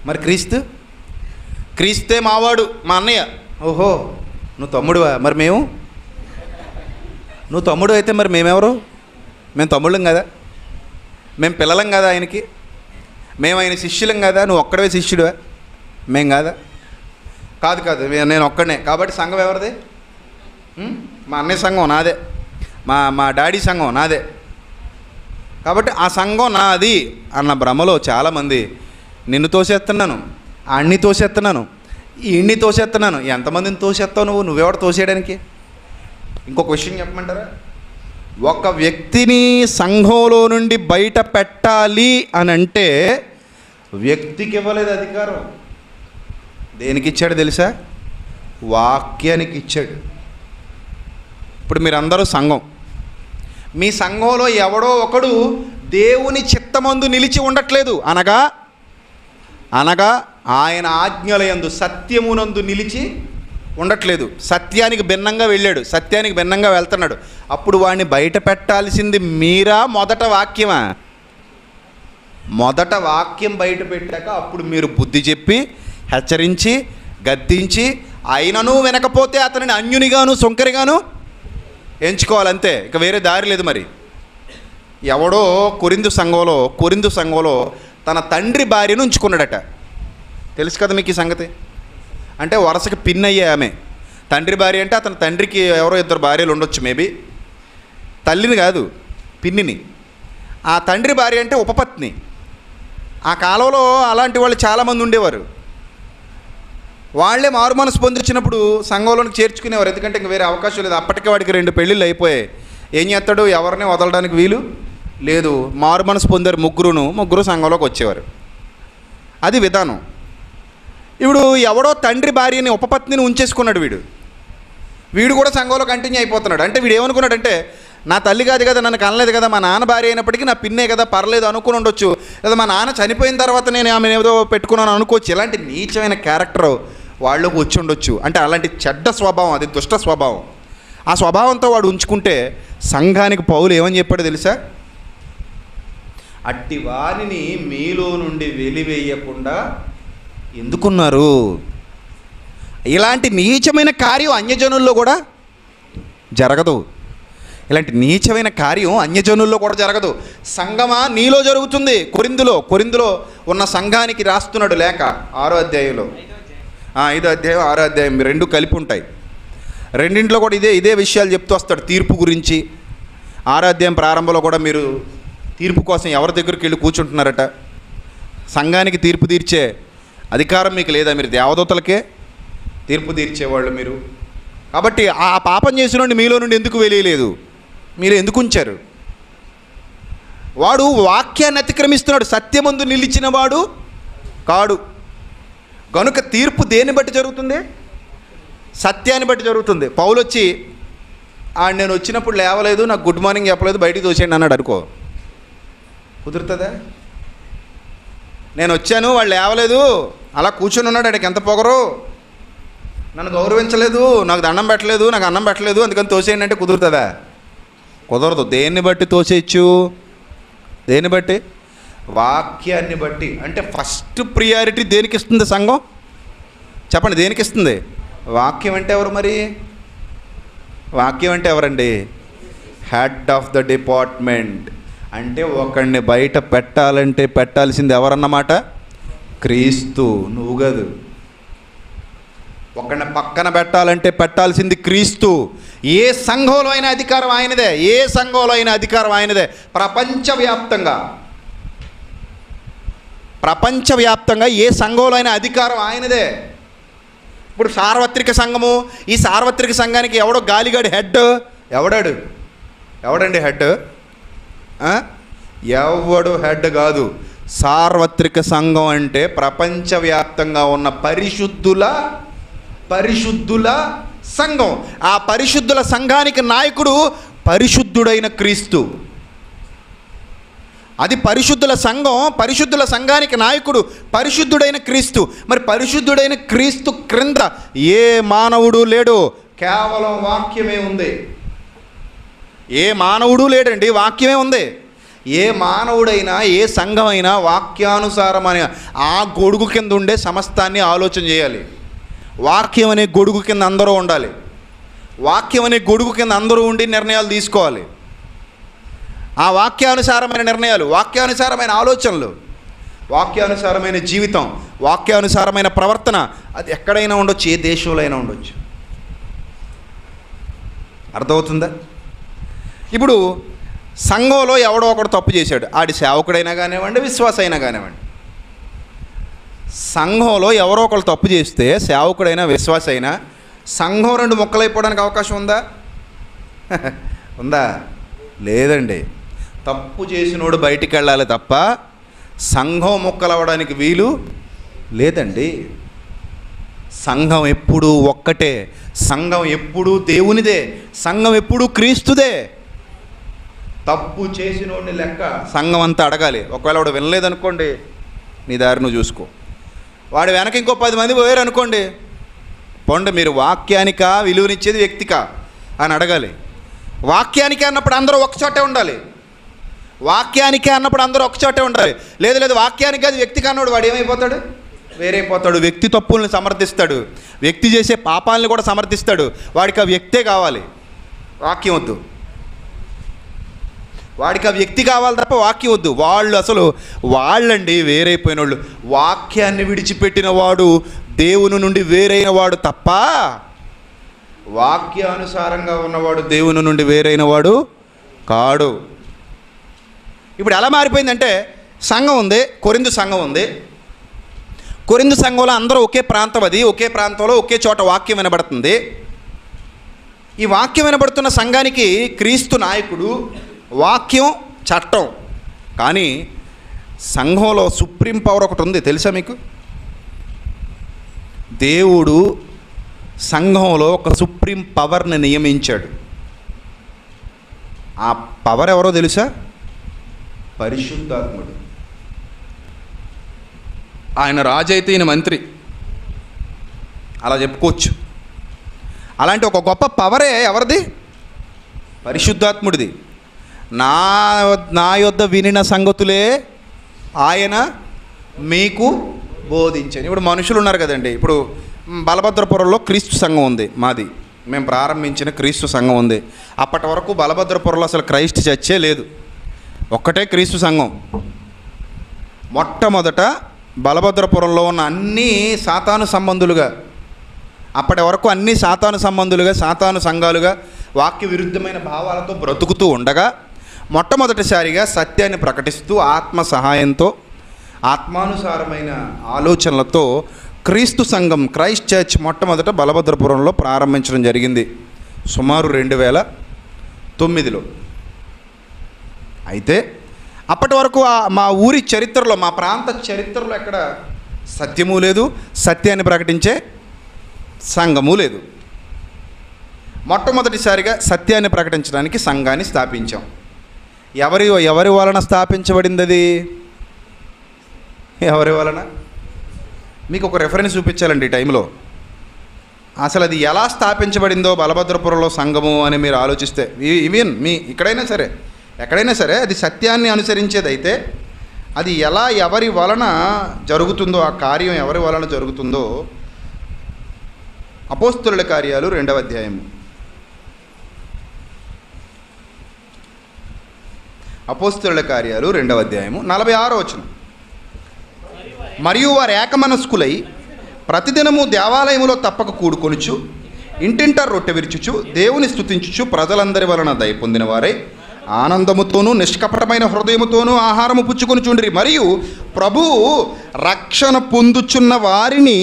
మరి క్రీస్తే మావాడు, మా అన్నయ్య. ఓహో, నువ్వు తమ్ముడువా? మరి నువ్వు తమ్ముడు అయితే మరి మేమెవరు? మేము తమ్ముళ్ళం కదా, మేము పిల్లలం కదా ఆయనకి, మేము ఆయన శిష్యులం కదా. నువ్వు ఒక్కడవే శిష్యుడువా? మేం కాదా? కాదు, నేను ఒక్కడనే. కాబట్టి సంఘం ఎవరిది? మా అన్నయ్య సంఘం నాదే, మా డాడీ సంఘం నాదే. కాబట్టి ఆ సంఘం నాది అన్న భ్రమలో చాలామంది నిన్ను తోసేస్తున్నాను, అన్ని తోసేస్తున్నాను, ఇన్ని తోసేస్తున్నాను. ఎంతమందిని తోసేస్తావు నువ్వెవడ తోసేయడానికి? ఇంకొక విషయం చెప్పమంటారా? ఒక వ్యక్తిని సంఘంలో నుండి బయట పెట్టాలి అని అంటే వ్యక్తికి ఇవ్వలేదు అధికారం. దేనికి ఇచ్చాడు తెలుసా? వాక్యానికి ఇచ్చాడు. ఇప్పుడు మీరందరూ సంఘం, మీ సంఘంలో ఎవడో ఒకడు దేవుని చిత్తమందు నిలిచి ఉండట్లేదు, అనగా ఆయన ఆజ్ఞలయందు సత్యమునందు నిలిచి ఉండట్లేదు, సత్యానికి భిన్నంగా వెళ్ళాడు, సత్యానికి భిన్నంగా వెళ్తున్నాడు. అప్పుడు వాడిని బయట పెట్టాల్సింది మీరా, మొదట వాక్యమా? మొదట వాక్యం బయట పెట్టాక అప్పుడు మీరు బుద్ధి చెప్పి హెచ్చరించి గద్దించి, అయినను వినకపోతే అతనిని అన్యునిగాను సొంకరిగాను ఎంచుకోవాలంతే, ఇక వేరే దారి లేదు. మరి ఎవడో కొరింథు సంఘంలో తన తండ్రి భార్యను ఉంచుకున్నాడట. తెలుసు కదా మీకు ఈ సంగతి? అంటే వరుసకి పిన్ అయ్యే ఆమె తండ్రి భార్య. అంటే అతని తండ్రికి ఎవరో ఇద్దరు భార్యలు ఉండొచ్చు, మేబీ తల్లిని కాదు, పిన్నిని. ఆ తండ్రి భార్య అంటే ఉపపత్ని. ఆ కాలంలో అలాంటి వాళ్ళు చాలామంది ఉండేవారు. వాళ్ళే మారు మనసు పొందించినప్పుడు సంఘంలోకి చేర్చుకునేవారు, ఎందుకంటే ఇంక వేరే అవకాశం లేదు. అప్పటికే వాడికి 2 పెళ్ళిళ్ళు అయిపోయాయి. ఏం చేస్తాడు? ఎవరిని వదలడానికి వీలు లేదు. మారు మనసు పొందారు ముగ్గురు సంఘంలోకి వచ్చేవారు. అది విధానం. ఇప్పుడు ఎవడో తండ్రి భార్యని ఉపపత్నిని ఉంచేసుకున్నాడు వీడు కూడా సంఘంలో కంటిన్యూ అయిపోతున్నాడు. అంటే వీడు ఏమనుకున్నాడంటే, నా తల్లి కాదు కదా, నన్ను కనలేదు కదా, మా నాన్న భార్య అయినప్పటికీ నా పిన్నే కదా, పర్లేదు అనుకుని ఉండొచ్చు, లేదా మా నాన్న చనిపోయిన తర్వాత నేను ఆమె ఏదో పెట్టుకున్నాను అనుకోవచ్చు. ఇలాంటి నీచమైన క్యారెక్టర్ వాళ్ళకు వచ్చి ఉండొచ్చు. అంటే అలాంటి చెడ్డ స్వభావం, అది దుష్ట స్వభావం. ఆ స్వభావంతో వాడు ఉంచుకుంటే సంఘానికి పౌలు ఏమని చెప్పాడో తెలుసా? అట్టి వారిని మీలో నుండి వెలివేయకుండా ఎందుకున్నారు? ఇలాంటి నీచమైన కార్యం అన్యజనుల్లో కూడా జరగదు. ఇలాంటి నీచమైన కార్యం అన్యజనుల్లో కూడా జరగదు. సంఘమా నీలో జరుగుతుంది. కొరింథులో ఉన్న సంఘానికి రాస్తున్నాడు లేఖ 6వ అధ్యాయంలో, 5వ అధ్యాయం 6వ అధ్యాయం 2 కలిపి ఉంటాయి. రెండింట్లో కూడా ఇదే విషయాలు చెప్తూ వస్తాడు. తీర్పు గురించి 6వ అధ్యాయం ప్రారంభంలో కూడా మీరు తీర్పు కోసం ఎవరి దగ్గరికి వెళ్ళి కూర్చుంటున్నారట? సంఘానికి తీర్పు తీర్చే అధికారం మీకు లేదా? మీరు దేవదూతలకే తీర్పు తీర్చేవాళ్ళు మీరు. కాబట్టి ఆ పాపం చేసిన మీలో నుండి ఎందుకు వెలియలేదు? మీరు ఎందుకు ఉంచారు? వాడు వాక్యాన్ని అతిక్రమిస్తున్నాడు, సత్యమందు నిలిచిన వాడు కాడు. కనుక తీర్పు దేన్ని బట్టి జరుగుతుంది? సత్యాన్ని బట్టి జరుగుతుంది. పౌలు వచ్చి నేను వచ్చినప్పుడు లేవలేదు, నాకు గుడ్ మార్నింగ్ చెప్పలేదు, బయటికి తోసేయండి అన్నాడు అనుకో, కుదురుతుందా? నేను వచ్చాను, వాళ్ళు లేవలేదు, అలా కూర్చొని ఉన్నాడు, ఆడికి ఎంత పొగరు, నన్ను గౌరవించలేదు, నాకు దండం పెట్టలేదు, నాకు అన్నం పెట్టలేదు, అందుకని తోసేయండి అంటే కుదురుతుందా? కుదరదు. దేన్ని బట్టి తోసేయచ్చు? దేన్ని బట్టి? వాక్యాన్ని బట్టి. అంటే ఫస్ట్ ప్రియారిటీ దేనికి ఇస్తుంది సంఘం? చెప్పండి, దేనికి ఇస్తుంది? వాక్యం అంటే ఎవరు మరి? వాక్యం అంటే ఎవరండి? Head of the department. అంటే ఒకడిని బయట పెట్టాలంటే పెట్టాల్సింది ఎవరన్నమాట? క్రీస్తు, నువ్వు కాదు. ఒకడిని పక్కన పెట్టాలంటే పెట్టాల్సింది క్రీస్తు. ఏ సంఘంలో అయినా అధికారం ఆయనదే. ఏ సంఘంలో అయినా అధికారం ఆయనదే. ప్రపంచవ్యాప్తంగా ఏ సంఘంలో అయినా అధికారం ఆయనదే. ఇప్పుడు సార్వత్రిక సంఘము, ఈ సార్వత్రిక సంఘానికి ఎవడో గాలిగాడి హెడ్? ఎవడండి హెడ్? ఎవడు హెడ్ కాదు. సార్వత్రిక సంఘం అంటే ప్రపంచవ్యాప్తంగా ఉన్న పరిశుద్ధుల సంఘం. ఆ పరిశుద్ధుల సంఘానికి నాయకుడు పరిశుద్ధుడైన క్రీస్తు. అది పరిశుద్ధుల సంఘం. పరిశుద్ధుల సంఘానికి నాయకుడు పరిశుద్ధుడైన క్రీస్తు. మరి పరిశుద్ధుడైన క్రీస్తు క్రింద ఏ మానవుడు లేడు, కేవలం వాక్యమే ఉంది. ఏ మానవుడు లేడండి, వాక్యమే ఉంది. ఏ మానవుడైనా ఏ సంఘమైనా వాక్యానుసారమైన ఆ గొడుగు కింద ఉండే సమస్తాన్ని ఆలోచన చేయాలి. వాక్యం అనే గొడుగు కింద అందరూ ఉండాలి. వాక్యం అనే గొడుగు కింద అందరూ ఉండి నిర్ణయాలు తీసుకోవాలి. ఆ వాక్యానుసారమైన నిర్ణయాలు, వాక్యానుసారమైన ఆలోచనలు, వాక్యానుసారమైన జీవితం, వాక్యానుసారమైన ప్రవర్తన అది ఎక్కడైనా ఉండొచ్చు, ఏ దేశంలో అయినా ఉండొచ్చు. అర్థమవుతుందా? ఇప్పుడు సంఘంలో ఎవడో ఒకడు తప్పు చేశాడు, ఆడి సేవకుడైనా కానివ్వండి, విశ్వాస అయినా కానివ్వండి. సంఘంలో ఎవరో ఒకరు తప్పు చేస్తే సేవకుడైనా విశ్వాస అయినా సంఘం 2 ముక్కలైపోవడానికి అవకాశం ఉందా? ఉందా? లేదండి. తప్పు చేసినోడు బయటికి వెళ్ళాలి తప్ప సంఘం ముక్కలవ్వడానికి వీలు లేదండి. సంఘం ఎప్పుడూ ఒక్కటే. సంఘం ఎప్పుడూ దేవునిదే. సంఘం ఎప్పుడూ క్రీస్తుదే. తప్పు చేసినోడిని లెక్క సంఘం అంతా అడగాలి. ఒకవేళ వాడు వినలేదనుకోండి, నీ దారి నువ్వు చూసుకో. వాడు వెనక ఇంకో 10 మంది పోయారు అనుకోండి, పోండి, మీరు వాక్యానికా విలువనిచ్చేది వ్యక్తికా అని అడగాలి. వాక్యానికే అన్నప్పుడు అందరూ ఒకచోటే ఉండాలి. వాక్యానికే అన్నప్పుడు అందరూ ఒకచోటే ఉండాలి. లేదు వాక్యానికి అది వ్యక్తికి అన్నోడు వాడు ఏమైపోతాడు? వేరైపోతాడు. వ్యక్తి తప్పుల్ని సమర్థిస్తాడు, వ్యక్తి చేసే పాపాలని కూడా సమర్థిస్తాడు. వాడికి ఆ వ్యక్తే కావాలి, వాక్యం వద్దు. వాడికి ఆ వ్యక్తి కావాలి తప్ప వాక్యం వద్దు. వాళ్ళండి వేరైపోయిన వాళ్ళు. వాక్యాన్ని విడిచిపెట్టిన వాడు దేవుని నుండి వేరైన వాడు తప్ప వాక్యానుసారంగా ఉన్నవాడు దేవుని నుండి వేరైన వాడు కాడు. ఇప్పుడు ఎలా మారిపోయిందంటే, సంఘం ఉంది, కొరింథు సంఘం ఉంది. కొరింథు సంఘంలో అందరూ ఒకే ప్రాంతం, అది ఒకే ప్రాంతంలో ఒకే చోట వాక్యం వినబడుతుంది. ఈ వాక్యం వినబడుతున్న సంఘానికి క్రీస్తు నాయకుడు, వాక్యం చట్టం. కానీ సంఘంలో సుప్రీం పవర్ ఒకటి ఉంది, తెలుసా మీకు? దేవుడు సంఘంలో ఒక సుప్రీం పవర్ని నియమించాడు. ఆ పవర్ ఎవరో తెలుసా? పరిశుద్ధాత్ముడు. ఆయన రాజు అయితే ఈయన మంత్రి, అలా చెప్పుకోవచ్చు. అలాంటి ఒక గొప్ప పవరే ఎవరిది? పరిశుద్ధాత్ముడిది. నా యొద్ద వినిన సంగతులే ఆయన మీకు బోధించాను. ఇప్పుడు మనుషులు ఉన్నారు కదండి. ఇప్పుడు బలభద్రపురంలో క్రీస్తు సంఘం ఉంది, మాది, మేము ప్రారంభించిన క్రీస్తు సంఘం ఉంది. అప్పటి వరకు బలభద్రపురంలో అసలు క్రైస్ట్ చర్చే లేదు, ఒక్కటే క్రీస్తు సంఘం. మొట్టమొదట బలభద్రపురంలో ఉన్న అన్నీ సాతాను సంబంధులుగా, అప్పటి వరకు అన్నీ సాతాను సంబంధులుగా, సాతాను సంఘాలుగా, వాక్య విరుద్ధమైన భావాలతో బ్రతుకుతూ ఉండగా మొట్టమొదటిసారిగా సత్యాన్ని ప్రకటిస్తూ ఆత్మ సహాయంతో, ఆత్మానుసారమైన ఆలోచనలతో క్రీస్తు సంఘం, క్రైస్ట్ చర్చ్ మొట్టమొదట బలభద్రపురంలో ప్రారంభించడం జరిగింది సుమారు 2009లో. అయితే అప్పటి వరకు మా ఊరి చరిత్రలో, మా ప్రాంత చరిత్రలో ఎక్కడ సత్యము లేదు, సత్యాన్ని ప్రకటించే సంఘము లేదు. మొట్టమొదటిసారిగా సత్యాన్ని ప్రకటించడానికి సంఘాన్ని స్థాపించాం. ఎవరి వలన స్థాపించబడింది అది? ఎవరి వలన? మీకు ఒక రెఫరెన్స్ చూపించాలండి ఈ టైంలో. అసలు అది ఎలా స్థాపించబడిందో బలభద్రపురంలో సంఘము అని మీరు ఆలోచిస్తే, ఈవెన్ మీ ఇక్కడైనా సరే, ఎక్కడైనా సరే, అది సత్యాన్ని అనుసరించేదైతే అది ఎలా, ఎవరి వలన జరుగుతుందో, ఆ కార్యం ఎవరి వలన జరుగుతుందో అపోస్తలుల కార్యాలు 2వ అధ్యాయము. అపోస్తలుల కార్యాలు 2వ అధ్యాయము 46వ వచనం. మరియు వారు ఏకమనస్కులై ప్రతిదినము దేవాలయములో తప్పక కూడుకొనుచు, ఇంటింటా రొట్టె విరుచుచు, దేవుని స్తుతించుచు, ప్రజలందరి వలన దయ పొందిన వారై ఆనందముతోనూ నిష్కపటమైన హృదయముతోనూ ఆహారము పుచ్చుకొనుచుండిరి. మరియు ప్రభువు రక్షణ పొందుచున్న వారిని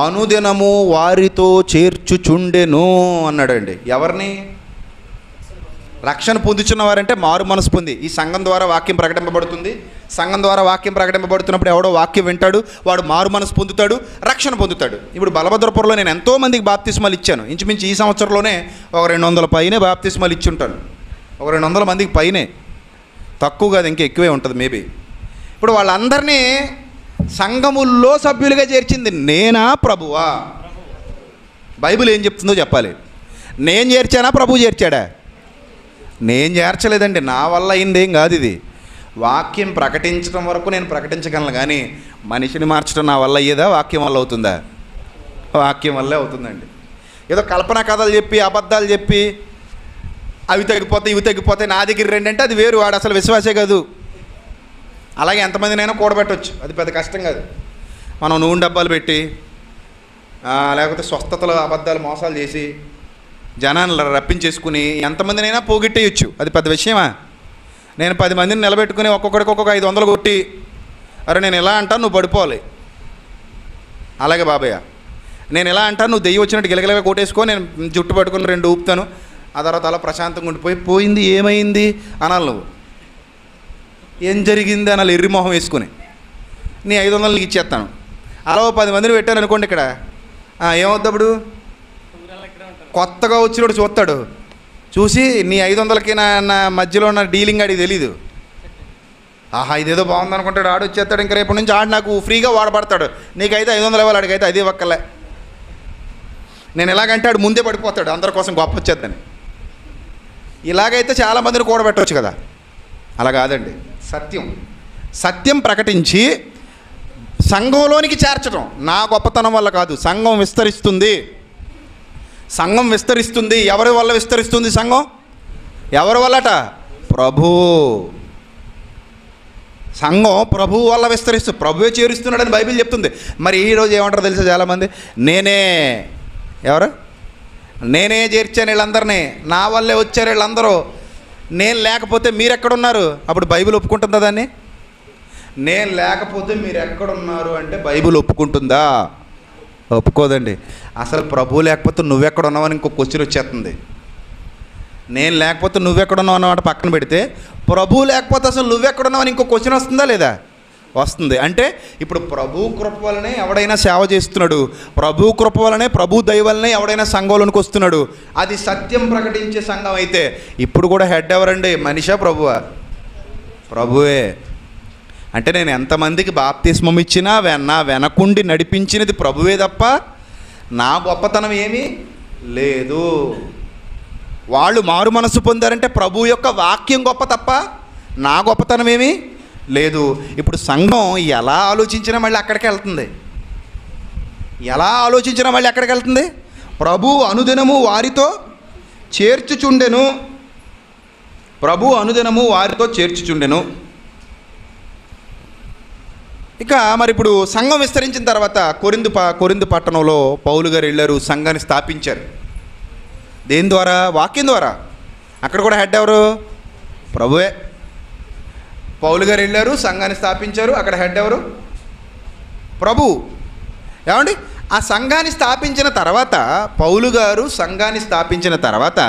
అనుదినము వారితో చేర్చుచుండెను అన్నాడండి. ఎవరిని రక్షణ పొందుచున్న వారంటే? మారు మనసు పొంది. ఈ సంఘం ద్వారా వాక్యం ప్రకటింపబడుతుంది. సంఘం ద్వారా వాక్యం ప్రకటింపబడుతున్నప్పుడు ఎవడో వాక్యం వింటాడు, వాడు మారు మనసు పొందుతాడు, రక్షణ పొందుతాడు. ఇప్పుడు బలభద్రపురంలో నేను ఎంతోమందికి బాప్తిస్మాలు ఇచ్చాను. ఇంచుమించు ఈ సంవత్సరంలోనే ఒక 200 పైనే బాప్తిస్మాలు ఇచ్చి ఉంటాను. ఒక 200 మందికి పైనే, తక్కువ కాదు, ఇంకా ఎక్కువే ఉంటుంది మేబీ. ఇప్పుడు వాళ్ళందరినీ సంఘముల్లో సభ్యులుగా చేర్చింది నేనా, ప్రభువా? బైబిల్ ఏం చెప్తుందో చెప్పాలి. నేను చేర్చానా, ప్రభు చేర్చాడా? నేను చేర్చలేదండి, నా వల్ల అయిందేం కాదు ఇది. వాక్యం ప్రకటించడం వరకు నేను ప్రకటించగలను, కానీ మనిషిని మార్చడం నా వల్ల అయ్యేదా? వాక్యం వల్ల అవుతుందా? వాక్యం వల్లే అవుతుందండి. ఏదో కల్పనా కథలు చెప్పి, అబద్ధాలు చెప్పి, అవి తగ్గిపోతాయి, ఇవి తగ్గిపోతాయి, నా దగ్గర రండి అంటే అది వేరు, వాడు అసలు విశ్వాసే కాదు. అలాగే ఎంతమందినైనా కూడబెట్టవచ్చు, అది పెద్ద కష్టం కాదు. మనం నూనె డబ్బాలు పెట్టి, లేకపోతే స్వస్థతలు, అబద్ధాలు, మోసాలు చేసి జనాన్ని రప్పించేసుకుని ఎంతమందినైనా పోగొట్టేయచ్చు, అది పెద్ద విషయమా? నేను 10 మందిని నిలబెట్టుకుని ఒక్కొక్కడికి 500 కొట్టి, అరే నేను ఎలా అంటాను, నువ్వు పడిపోవాలి, అలాగే బాబయ్య నేను ఎలా అంటాను, నువ్వు దెయ్యం వచ్చినట్టు గిలగిలగా కొట్టేసుకో, నేను జుట్టు పట్టుకుని 2 ఊపుతాను, ఆ తర్వాత అలా ప్రశాంతంగా పోయింది ఏమైంది అనాలి. నువ్వు ఏం జరిగింది అనాలి, ఎర్రిమొహం వేసుకుని. నీ 500 నీకు ఇచ్చేస్తాను. అలా 10 మందిని పెట్టాను అనుకోండి, ఇక్కడ ఏమవుద్దప్పుడు? కొత్తగా వచ్చినోడు చూస్తాడు, చూసి నీ 500కి నా మధ్యలో ఉన్న డీలింగ్ ఆడికి తెలీదు. ఆహా ఇదేదో బాగుంది అనుకుంటాడు, ఆడు వచ్చేస్తాడు. ఇంక రేపటి నుంచి ఆడు నాకు ఫ్రీగా వాడబడతాడు. నీకైతే 500 ఇవ్వాలి, ఆడికైతే అదే ఒక్కలే. నేను ఎలాగంటే ఆడు ముందే పడిపోతాడు, అందరి కోసం గొప్ప వచ్చేద్దని. ఇలాగైతే చాలామందిని కూడబెట్టవచ్చు కదా. అలా కాదండి. సత్యం ప్రకటించి సంఘంలోనికి చేర్చడం నా గొప్పతనం వల్ల కాదు. సంఘం విస్తరిస్తుంది. ఎవరి వల్ల విస్తరిస్తుంది సంఘం? ఎవరి వల్లట? ప్రభు. సంఘం ప్రభువు వల్ల విస్తరిస్తుంది, ప్రభువే చేరుస్తున్నాడని బైబిల్ చెప్తుంది. మరి ఈరోజు ఏమంటారు తెలుసా చాలామంది? నేనే చేర్చాను వీళ్ళందరినీ, నా వల్లే వచ్చారు వీళ్ళందరూ, నేను లేకపోతే మీరెక్కడున్నారు? అప్పుడు బైబిల్ ఒప్పుకుంటుందా దాన్ని? నేను లేకపోతే మీరు ఎక్కడున్నారు అంటే బైబిల్ ఒప్పుకుంటుందా? ఒప్పుకోదండి. అసలు ప్రభువు లేకపోతే నువ్వెక్కడ ఉన్నావని ఇంకో క్వశ్చన్ వచ్చేస్తుంది. నేను లేకపోతే నువ్వెక్కడున్నావు అన్నమాట పక్కన పెడితే, ప్రభువు లేకపోతే అసలు నువ్వెక్కడున్నావని ఇంకో క్వశ్చన్ వస్తుందా లేదా? వస్తుంది. అంటే ఇప్పుడు ప్రభు కృప వలనే ఎవడైనా సేవ చేస్తున్నాడు, ప్రభు కృప వలనే ప్రభు దయ వలనే ఎవడైనా సంఘంలోనికి వస్తున్నాడు. అది సత్యం ప్రకటించే సంఘం అయితే ఇప్పుడు కూడా హెడ్ ఎవరండి? మనిషా ప్రభువా? ప్రభువే. అంటే నేను ఎంతమందికి బాప్తిస్మం ఇచ్చినా వెనకుండి నడిపించినది ప్రభువే తప్ప నా గొప్పతనం ఏమీ లేదు. వాళ్ళు మారు మనసు పొందారంటే ప్రభు యొక్క వాక్యం గొప్ప తప్ప నా గొప్పతనం ఏమీ లేదు. ఇప్పుడు సంఘం ఎలా ఆలోచించినా మళ్ళీ అక్కడికి వెళ్తుంది. ఎలా ఆలోచించినా మళ్ళీ ఎక్కడికి వెళ్తుంది? ప్రభు అనుదినము వారితో చేర్చుచుండెను. ప్రభు అనుదినము వారితో చేర్చుచుండెను. ఇక మరి ఇప్పుడు సంఘం విస్తరించిన తర్వాత కొరింథు పట్టణంలో పౌలు గారు వెళ్ళారు, సంఘాన్ని స్థాపించారు. దేని ద్వారా? వాక్యం ద్వారా. అక్కడ కూడా హెడ్ ఎవరు? ప్రభువే. పౌలు గారు వెళ్ళారు, సంఘాన్ని స్థాపించారు. అక్కడ హెడ్ ఎవరు? ప్రభు. ఏమండి, ఆ సంఘాన్ని స్థాపించిన తర్వాత, పౌలు గారు సంఘాన్ని స్థాపించిన తర్వాత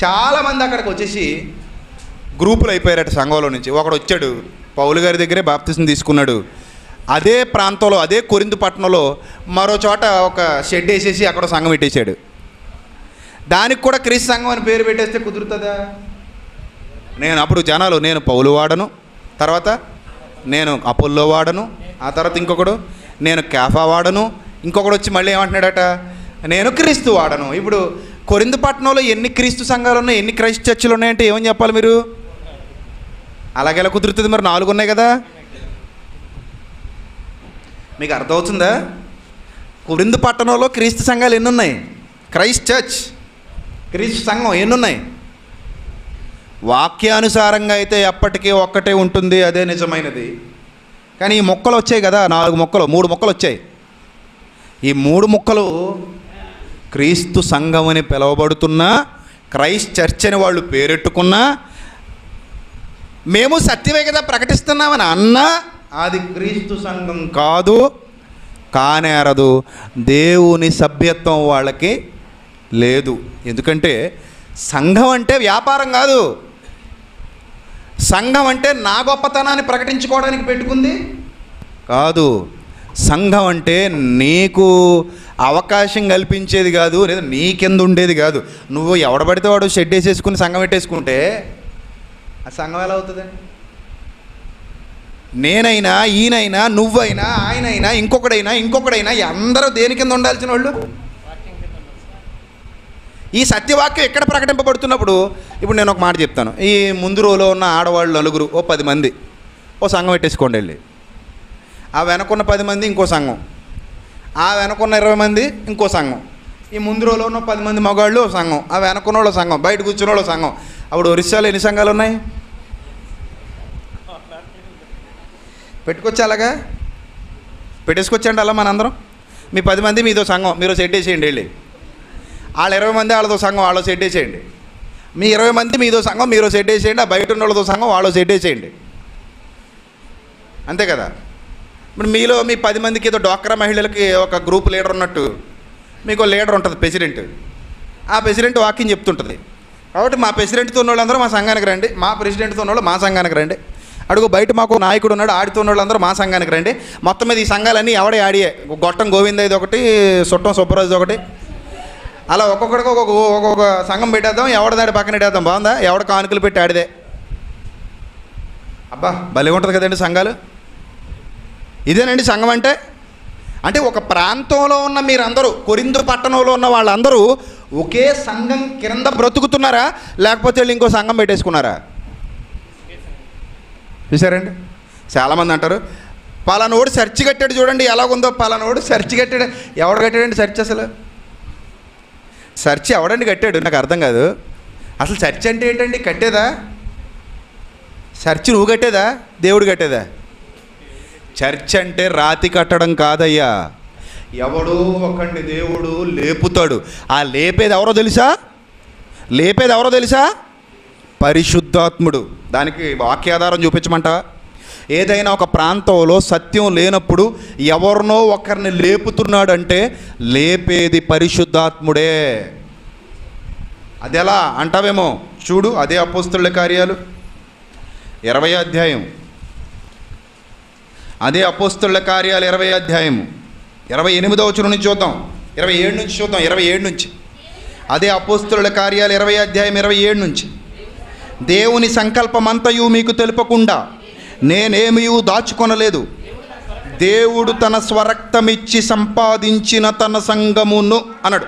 చాలామంది అక్కడికి వచ్చేసి గ్రూపులు అయిపోయారట సంఘంలో నుంచి. ఒకడు వచ్చాడు, పౌలు గారి దగ్గరే బాప్తిసం తీసుకున్నాడు. అదే ప్రాంతంలో, అదే కొరింథు పట్టణంలో మరో చోట ఒక షెడ్ వేసేసి అక్కడ సంఘం పెట్టేశాడు. దానికి కూడా క్రీస్తు సంఘం అని పేరు పెట్టేస్తే కుదురుతుందా? నేను పౌలు వాడను, తర్వాత నేను అపోల్లో వాడను, ఆ తర్వాత ఇంకొకడు నేను కేఫా వాడను, ఇంకొకడు వచ్చి మళ్ళీ ఏమంటున్నాడట, నేను క్రీస్తు వాడను. ఇప్పుడు కొరింథు పట్టణంలో ఎన్ని క్రీస్తు సంఘాలు ఉన్నాయి, ఎన్ని క్రైస్ట్ చర్చిలు ఉన్నాయంటే ఏమని చెప్పాలి మీరు? అలాగెలా కుదురుతుంది? మరి 4 ఉన్నాయి కదా. మీకు అర్థమవుతుందా? కొరింథు పట్టణంలో క్రీస్తు సంఘాలు ఎన్ని ఉన్నాయి? క్రైస్ట్ చర్చ్, క్రీస్తు సంఘం ఎన్ని ఉన్నాయి? వాక్యానుసారంగా అయితే ఎప్పటికీ ఒక్కటే ఉంటుంది, అదే నిజమైనది. కానీ ఈ మొక్కలు వచ్చాయి కదా, 3 మొక్కలు వచ్చాయి. ఈ 3 మొక్కలు క్రీస్తు సంఘం అని పిలువబడుతున్నా, క్రైస్ట్ చర్చ్ అని వాళ్ళు పేరెట్టుకున్నా, మేము సత్యమే కదా ప్రకటిస్తున్నామని అన్నా అది క్రీస్తు సంఘం కాదు, కానేరదు. దేవుని సభ్యత్వం వాళ్ళకి లేదు. ఎందుకంటే సంఘం అంటే వ్యాపారం కాదు. సంఘం అంటే నా గొప్పతనాన్ని ప్రకటించుకోవడానికి పెట్టుకుంది కాదు. సంఘం అంటే నీకు అవకాశం కల్పించేది కాదు, లేదా నీ కింద ఉండేది కాదు. నువ్వు ఎవడబడితే వాడు షెడ్ వేసేసుకుని సంఘం పెట్టేసుకుంటే ఆ సంఘం ఎలా అవుతుందండి? నేనైనా, ఈయనైనా, నువ్వైనా, ఆయనైనా, ఇంకొకడైనా అందరూ దేని కింద ఉండాల్సిన వాళ్ళు? ఈ సత్యవాక్యం ఎక్కడ ప్రకటింపబడుతున్నప్పుడు, ఇప్పుడు నేను ఒక మాట చెప్తాను. ఈ ముందు రోలో ఉన్న ఆడవాళ్ళు 4, 10 మంది ఓ సంఘం పెట్టేసుకోండి వెళ్ళి. ఆ వెనకున్న 10 మంది ఇంకో సంఘం, ఆ వెనకున్న 20 మంది ఇంకో సంఘం, ఈ ముందు రోలో ఉన్న 10 మంది మగాళ్ళు సంఘం, ఆ వెనకున్న వాళ్ళు సంఘం, బయట కూర్చున్న వాళ్ళు సంఘం. అప్పుడు ఒరిస్సాలో ఎన్ని సంఘాలు ఉన్నాయి? పెట్టుకొచ్చి అలాగా పెట్టేసుకొచ్చండి. అలా మనందరం మీ 10 మంది మీదో సంఘం, మీరు సెట్ వేసేయండి వెళ్ళి. వాళ్ళ 20 మంది వాళ్ళతో సంఘం, వాళ్ళు సెట్ వేసేయండి. మీ 20 మంది మీదో సంఘం, మీరు సెట్ వేసేయండి. ఆ బయట ఉన్న వాళ్ళతో సంఘం, వాళ్ళు సెట్ వేసేయండి. అంతే కదా. ఇప్పుడు మీలో మీ 10 మందికి ఏదో డ్వాక్రా మహిళలకి ఒక గ్రూప్ లీడర్ ఉన్నట్టు మీకు లీడర్ ఉంటుంది, ప్రెసిడెంట్. ఆ ప్రెసిడెంట్ వాక్యం చెప్తుంటుంది. కాబట్టి మా ప్రెసిడెంట్తో ఉన్న వాళ్ళందరూ మా సంఘానికి రండి, మా ప్రెసిడెంట్తో ఉన్న వాళ్ళు మా సంఘానికి రండి. అడుగు బయట మాకు నాయకుడు ఉన్నాడు, ఆడితో ఉన్న వాళ్ళందరూ మా సంఘానికి రండి. మొత్తం మీద ఈ సంఘాలన్నీ ఎవడే ఆడియే. గొట్టం గోవింద ఇది ఒకటి, సుట్టం సుబ్బరాజు ఒకటి, అలా ఒక్కొక్కడికి ఒక్కొక్క సంఘం పెట్టేద్దాం. ఎవడదాడి పక్కన పెట్టేద్దాం. బాగుందా? ఎవడ కానుకలు పెట్టి ఆడిదే. అబ్బా భలే ఉంటుంది కదండి సంఘాలు. ఇదేనండి సంఘం అంటే. అంటే ఒక ప్రాంతంలో ఉన్న మీరందరూ, కొరింథు పట్టణంలో ఉన్న వాళ్ళందరూ ఒకే సంఘం కింద బ్రతుకుతున్నారా, లేకపోతే వీళ్ళు ఇంకో సంఘం పెట్టేసుకున్నారా? చూసారండి, చాలామంది అంటారు పలానోడు చర్చి కట్టాడు చూడండి ఎలాగుందో, పలానోడు చర్చి కట్టాడు. ఎవడు కట్టాడండి చర్చి? అసలు చర్చి ఎవడండి కట్టాడు? నాకు అర్థం కాదు. అసలు చర్చి అంటే ఏంటండి? కట్టేదా? చర్చి నువ్వు కట్టేదా, దేవుడు కట్టేదా? చర్చ్ అంటే రాతి కట్టడం కాదయ్యా. ఎవడో ఒకడిని దేవుడు లేపుతాడు. ఆ లేపేది ఎవరో తెలుసా? పరిశుద్ధాత్ముడు. దానికి వాక్యాధారం చూపించమంట. ఏదైనా ఒక ప్రాంతంలో సత్యం లేనప్పుడు ఎవరినో ఒకరిని లేపుతున్నాడంటే లేపేది పరిశుద్ధాత్ముడే. అది ఎలా అంటావేమో చూడు, అదే అపోస్తలుల కార్యాలు 20వ అధ్యాయం. అదే అపోస్తలుల కార్యాలు 20వ అధ్యాయం 28వ వచనం నుంచి చూద్దాం, 27 నుంచి చూద్దాం, 27 నుంచి. అదే అపోస్తలుల కార్యాలు 20వ అధ్యాయం 27 నుంచి. దేవుని సంకల్పమంతయు మీకు తెలుపకుండా నేనేమీ దాచుకొనలేదు. దేవుడు తన స్వరక్తమిచ్చి సంపాదించిన తన సంఘమును అన్నాడు.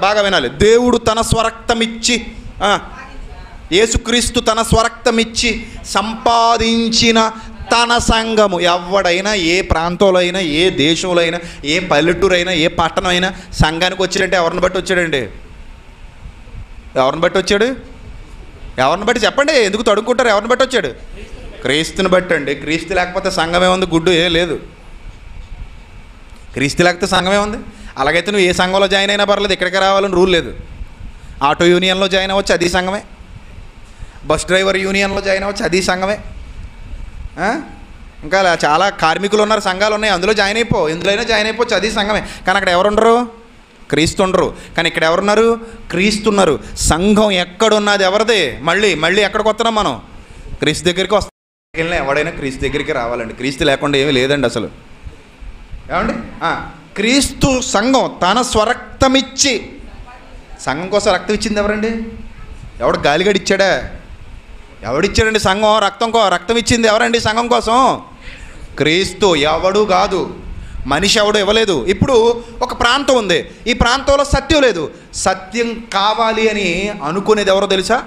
బాగా వినాలి. దేవుడు తన స్వరక్తమిచ్చి, యేసుక్రీస్తు తన స్వరక్తమిచ్చి సంపాదించిన తన సంఘము. ఎవడైనా ఏ ప్రాంతంలో అయినా, ఏ దేశంలో అయినా, ఏ పల్లెటూరు అయినా, ఏ పట్టణం అయినా సంఘానికి వచ్చాడంటే ఎవరిని బట్టి వచ్చాడండి? ఎవరిని బట్టి వచ్చాడు? ఎవరిని బట్టి చెప్పండి, ఎందుకు తడుక్కుంటారు? ఎవరిని బట్టి వచ్చాడు? క్రీస్తుని బట్టి అండి. క్రీస్తు లేకపోతే సంఘం ఏముంది? గుడ్డు ఏం లేదు. క్రీస్తు లేకపోతే సంఘం ఏముంది? అలాగైతే నువ్వు ఏ సంఘంలో జాయిన్ అయినా పర్లేదు, ఇక్కడికి రావాలని రూల్ లేదు. ఆటో యూనియన్లో జాయిన్ అవ్వచ్చు, అది సంఘమే. బస్ డ్రైవర్ యూనియన్లో జాయిన్ అవ్వచ్చు, అది సంఘమే. ఇంకా చాలా కార్మికులు ఉన్నారు, సంఘాలు ఉన్నాయి, అందులో జాయిన్ అయిపో, ఎందులోనైనా జాయిన్ అయిపోవచ్చు, అది సంఘమే. కానీ అక్కడ ఎవరుండరు? క్రీస్తు ఉండరు. కానీ ఇక్కడ ఎవరున్నారు? క్రీస్తున్నారు. సంఘం ఎక్కడున్నది ఎవరిది? మళ్ళీ ఎక్కడికి వస్తున్నాం మనం? క్రీస్తు దగ్గరికి వస్తాం. ఎవడైనా క్రీస్తు దగ్గరికి రావాలండి. క్రీస్తు లేకుండా ఏమీ లేదండి అసలు. ఏమండి? క్రీస్తు సంఘం తన స్వరక్తమిచ్చి, సంఘం కోసం రక్తం ఇచ్చింది ఎవరండి? ఎవడు గాలిగడి ఇచ్చాడా? ఎవడిచ్చాడండి? సంఘం రక్తం ఇచ్చింది ఎవరండి సంఘం కోసం? క్రీస్తు. ఎవడు కాదు, మనిషి ఎవడు ఇవ్వలేదు. ఇప్పుడు ఒక ప్రాంతం ఉంది, ఈ ప్రాంతంలో సత్యం లేదు. సత్యం కావాలి అని అనుకునేది ఎవరో తెలుసా?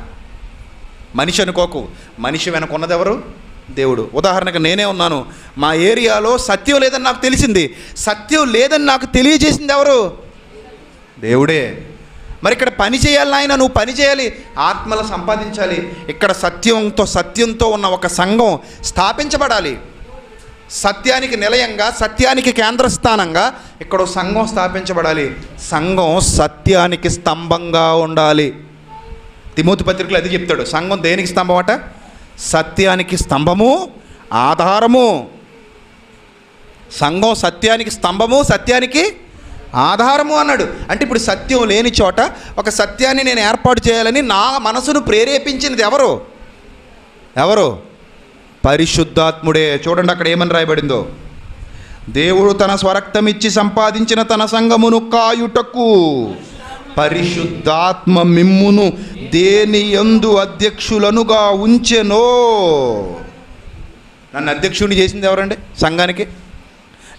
మనిషి అనుకోకు. మనిషి వెనకున్నది ఎవరు? దేవుడు. ఉదాహరణకు నేనే ఉన్నాను, మా ఏరియాలో సత్యం లేదని నాకు తెలిసింది. సత్యం లేదని నాకు తెలియజేసింది ఎవరు? దేవుడే. మరి ఇక్కడ పని చేయాలి ఆయన, నువ్వు పని చేయాలి, ఆత్మలు సంపాదించాలి. ఇక్కడ సత్యంతో ఉన్న ఒక సంఘం స్థాపించబడాలి. సత్యానికి నిలయంగా, సత్యానికి కేంద్రస్థానంగా ఇక్కడ సంఘం స్థాపించబడాలి. సంఘం సత్యానికి స్తంభంగా ఉండాలి. తిమోతి పత్రికలో అది చెప్తాడు. సంఘం దేనికి స్తంభం అట? సత్యానికి స్తంభము, ఆధారము. సంఘం సత్యానికి స్తంభము, సత్యానికి ఆధారము అన్నాడు. అంటే ఇప్పుడు సత్యం లేని చోట ఒక సత్యాన్ని నేను ఏర్పాటు చేయాలని నా మనసును ప్రేరేపించినది ఎవరు? పరిశుద్ధాత్ముడే. చూడండి అక్కడ ఏమని రాయబడిందో. దేవుడు తన స్వరక్తమిచ్చి సంపాదించిన తన సంఘమును కాయుటకు పరిశుద్ధాత్మ మిమ్మును దేని యందు అధ్యక్షులనుగా ఉంచెనో. నన్ను అధ్యక్షుడిని చేసింది ఎవరండి సంఘానికి?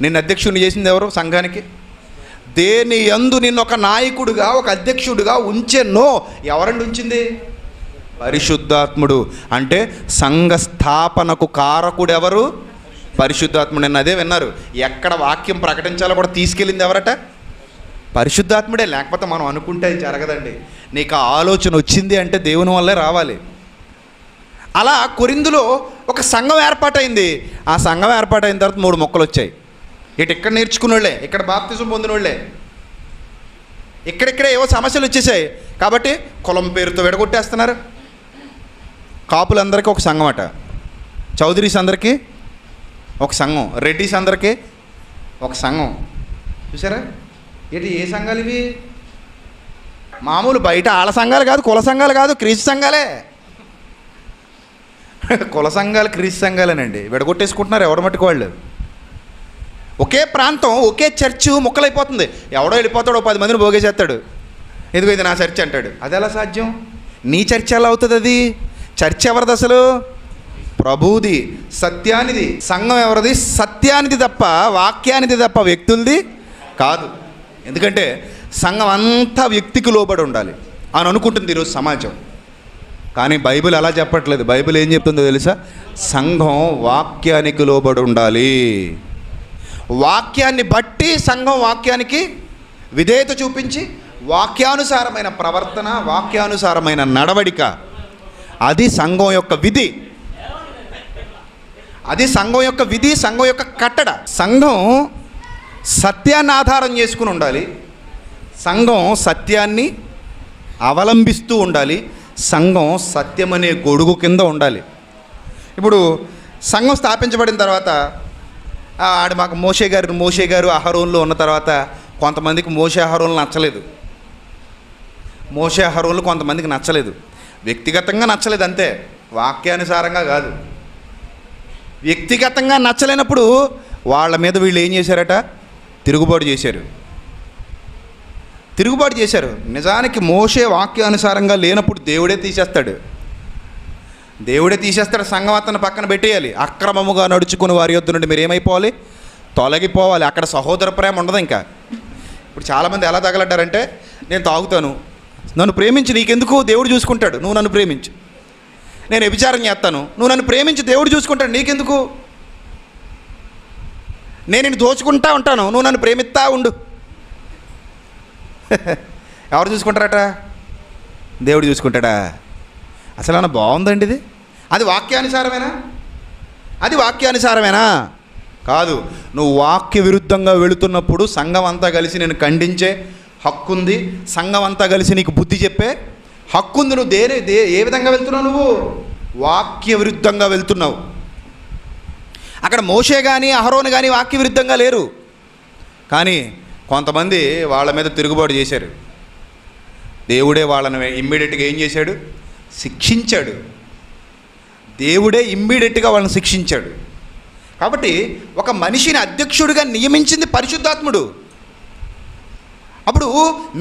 నిన్ను అధ్యక్షుడిని చేసింది ఎవరు సంఘానికి? దేని యందు నిన్ను ఒక నాయకుడిగా, ఒక అధ్యక్షుడిగా ఉంచెనో. ఎవరండి ఉంచింది? పరిశుద్ధాత్ముడు. అంటే సంఘ స్థాపనకు కారకుడు ఎవరు? పరిశుద్ధాత్ముడు. నిన్న అదే విన్నారు. ఎక్కడ వాక్యం ప్రకటించాలో కూడా తీసుకెళ్ళింది ఎవరట? పరిశుద్ధాత్ముడే. లేకపోతే మనం అనుకుంటే అది జరగదండి. నీకు ఆ ఆలోచన వచ్చింది అంటే దేవుని వల్లే రావాలి. అలా కొరింథులో ఒక సంఘం ఏర్పాటైంది. ఆ సంఘం ఏర్పాటైన తర్వాత 3 మొక్కలు వచ్చాయి. ఇక్కడ నేర్చుకున్నోళ్ళే, ఇక్కడ బాప్తిజం పొందినోళ్ళే. ఇక్కడిక్కడే ఏవో సమస్యలు వచ్చేసాయి కాబట్టి కులం పేరుతో విడగొట్టేస్తున్నారు. కాపులందరికీ ఒక సంఘం అట, చౌదరీస్ అందరికీ ఒక సంఘం, రెడ్డిస్ అందరికీ ఒక సంఘం. చూసారా? ఏ సంఘాలు ఇవి? మామూలు బయట ఆళ్ళ సంఘాలు కాదు, కుల సంఘాలు కాదు, క్రీస్తు సంఘాలే. కుల సంఘాలు క్రీస్తు సంఘాలేనండి. విడగొట్టేసుకుంటున్నారు ఎవరి మట్టుకు వాళ్ళు. ఒకే ప్రాంతం, ఒకే చర్చ్ ముక్కలైపోతుంది. ఎవడో వెళ్ళిపోతాడో 10 మందిని పోగేసేస్తాడు. ఇదిగో ఇది నా చర్చ్ అంటాడు. అది ఎలా సాధ్యం? నీ చర్చ్ ఎలా అవుతుంది? అది చర్చ్ ఎవరిది అసలు? ప్రభువుది, సత్యానిది. సంఘం ఎవరిది? సత్యానిది తప్ప, వాక్యానిది తప్ప వ్యక్తులది కాదు. ఎందుకంటే సంఘం అంతా వ్యక్తికి లోబడి ఉండాలి అని అనుకుంటుంది ఈరోజు సమాజం. కానీ బైబిల్ అలా చెప్పట్లేదు. బైబిల్ ఏం చెప్తుందో తెలుసా? సంఘం వాక్యానికి లోబడి ఉండాలి. వాక్యాన్ని బట్టి సంఘం వాక్యానికి విధేయత చూపించి వాక్యానుసారమైన ప్రవర్తన, వాక్యానుసారమైన నడవడిక, అది సంఘం యొక్క విధి. అది సంఘం యొక్క విధి, సంఘం యొక్క కట్టడ. సంఘం సత్యాన్ని ఆధారం చేసుకుని ఉండాలి. సంఘం సత్యాన్ని అవలంబిస్తూ ఉండాలి. సంఘం సత్యం అనే గొడుగు కింద ఉండాలి. ఇప్పుడు సంఘం స్థాపించబడిన తర్వాత ఆడు మాకు మోషే గారు అహరోన్లో ఉన్న తర్వాత కొంతమందికి మోషే అహరోన్లు నచ్చలేదు. మోషే అహరోన్లు కొంతమందికి నచ్చలేదు, వ్యక్తిగతంగా నచ్చలేదు అంతే, వాక్యానుసారంగా కాదు. వ్యక్తిగతంగా నచ్చలేనప్పుడు వాళ్ళ మీద వీళ్ళు ఏం చేశారట? తిరుగుబాటు చేశారు. నిజానికి మోషే వాక్యానుసారంగా లేనప్పుడు దేవుడే తీసేస్తాడు. సంఘం అతను పక్కన పెట్టేయాలి. అక్రమముగా నడుచుకుని వారి యొద్ద నుండి మీరు ఏమైపోవాలి? తొలగిపోవాలి. అక్కడ సహోదర ప్రేమ ఉండదు. ఇంకా ఇప్పుడు చాలామంది ఎలా తగలడ్డారంటే, నేను తాగుతాను, నన్ను ప్రేమించి నీకెందుకు, దేవుడు చూసుకుంటాడు, నువ్వు నన్ను ప్రేమించు. నేను వ్యభిచారం చేస్తాను, నువ్వు నన్ను ప్రేమించి దేవుడు చూసుకుంటాడు, నీకెందుకు. నేను నిన్ను దోచుకుంటా ఉంటాను, నువ్వు నన్ను ప్రేమిస్తా ఉండు. ఎవరు చూసుకుంటారట? దేవుడు చూసుకుంటాడా? అసలు అన్న బాగుందండి ఇది. అది వాక్యానుసారమేనా? కాదు. నువ్వు వాక్య విరుద్ధంగా వెళుతున్నప్పుడు సంఘం అంతా కలిసి నేను ఖండించే హక్కుంది, సంఘం అంతా కలిసి నీకు బుద్ధి చెప్పే హక్కుంది. నువ్వు ఏ విధంగా వెళ్తున్నావు? నువ్వు వాక్య విరుద్ధంగా వెళ్తున్నావు. అక్కడ మోషే కానీ అహరోను కానీ వాక్య విరుద్ధంగా లేరు, కానీ కొంతమంది వాళ్ళ మీద తిరుగుబాటు చేశారు. దేవుడే వాళ్ళని ఇమ్మీడియట్గా ఏం చేశాడు? శిక్షించాడు. వాళ్ళని శిక్షించాడు. కాబట్టి ఒక మనిషిని అధ్యక్షుడిగా నియమించింది పరిశుద్ధాత్ముడు. అప్పుడు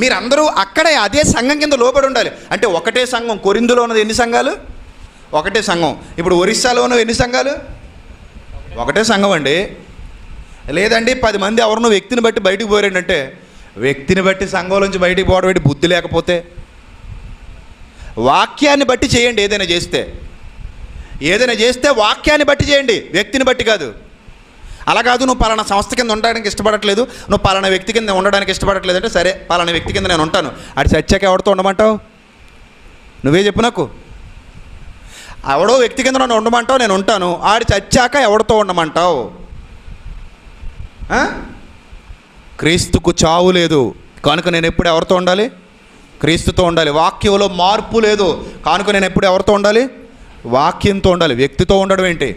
మీరందరూ అక్కడే అదే సంఘం కింద లోబడి ఉండాలి. అంటే ఒకటే సంఘం. కొరింథులో ఉన్నది ఎన్ని సంఘాలు? ఒకటే సంఘం. ఇప్పుడు ఒరిస్సాలో ఉన్నవి ఎన్ని సంఘాలు? ఒకటే సంఘం అండి. లేదండి 10 మంది ఎవరినో వ్యక్తిని బట్టి బయటకు పోయారంటే, వ్యక్తిని బట్టి సంఘంలోంచి బయటికి పోవడం ఏంటి? బుద్ధి లేకపోతే. వాక్యాన్ని బట్టి చేయండి. ఏదైనా చేస్తే వాక్యాన్ని బట్టి చేయండి, వ్యక్తిని బట్టి కాదు. అలా కాదు, నువ్వు పలానా సంస్థ కింద ఉండడానికి ఇష్టపడట్లేదు, నువ్వు పలానా వ్యక్తి కింద ఉండడానికి ఇష్టపడట్లేదు అంటే, సరే పలానా వ్యక్తి కింద నేను ఉంటాను. అది చచ్చాక ఎవరితో ఉండమంటావు? నువ్వే చెప్పు నాకు. ఎవడో వ్యక్తి కింద నన్ను ఉండమంటావు, నేను ఉంటాను. ఆడి చచ్చాక ఎవరితో ఉండమంటావు? క్రీస్తుకు చావు లేదు కనుక నేను ఎప్పుడు ఎవరితో ఉండాలి? క్రీస్తుతో ఉండాలి. వాక్యంలో మార్పు లేదు కనుక నేను ఎప్పుడు ఎవరితో ఉండాలి? వాక్యంతో ఉండాలి. వ్యక్తితో ఉండడం ఏంటి?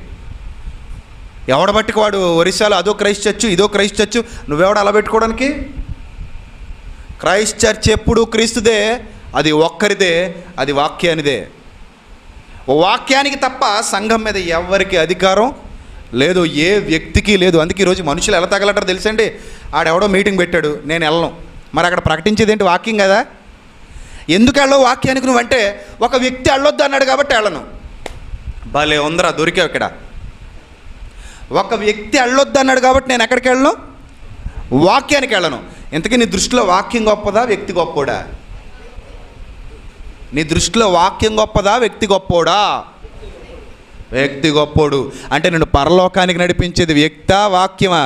ఎవడ బట్టికి వాడు ఒరిస్సాలో అదో క్రైస్ట్ చర్చ్, ఇదో క్రైస్ట్ చర్చ్, నువ్వెవడ అలా పెట్టుకోవడానికి? క్రైస్ట్ చర్చ్ ఎప్పుడు క్రీస్తుదే, అది ఒక్కరిదే, అది వాక్యానిదే. వాక్యానికి తప్ప సంఘం మీద ఎవరికి అధికారం లేదు, ఏ వ్యక్తికి లేదు. అందుకే ఈరోజు మనుషులు ఎలా తగలటారో తెలుసండి. ఆడెవడో మీటింగ్ పెట్టాడు, నేను వెళ్ళను. మరి అక్కడ ప్రకటించేది ఏంటి? వాక్యం కదా. ఎందుకు వెళ్ళవు వాక్యానికి నువ్వంటే, ఒక వ్యక్తి వెళ్ళొద్దు అన్నాడు కాబట్టి వెళ్ళను. భలే ఉందరా, దొరికావు ఇక్కడ. ఒక వ్యక్తి వెళ్ళొద్దు అన్నాడు కాబట్టి నేను ఎక్కడికి వెళ్ళను? వాక్యానికి వెళ్ళను. ఇంతకీ నీ దృష్టిలో వాక్యం గొప్పదా, వ్యక్తి గొప్పోడా? నీ దృష్టిలో వాక్యం గొప్పదా, వ్యక్తి గొప్పోడా? వ్యక్తి గొప్పోడు. అంటే నేను పరలోకానికి నడిపించేది వ్యక్తా, వాక్యమా?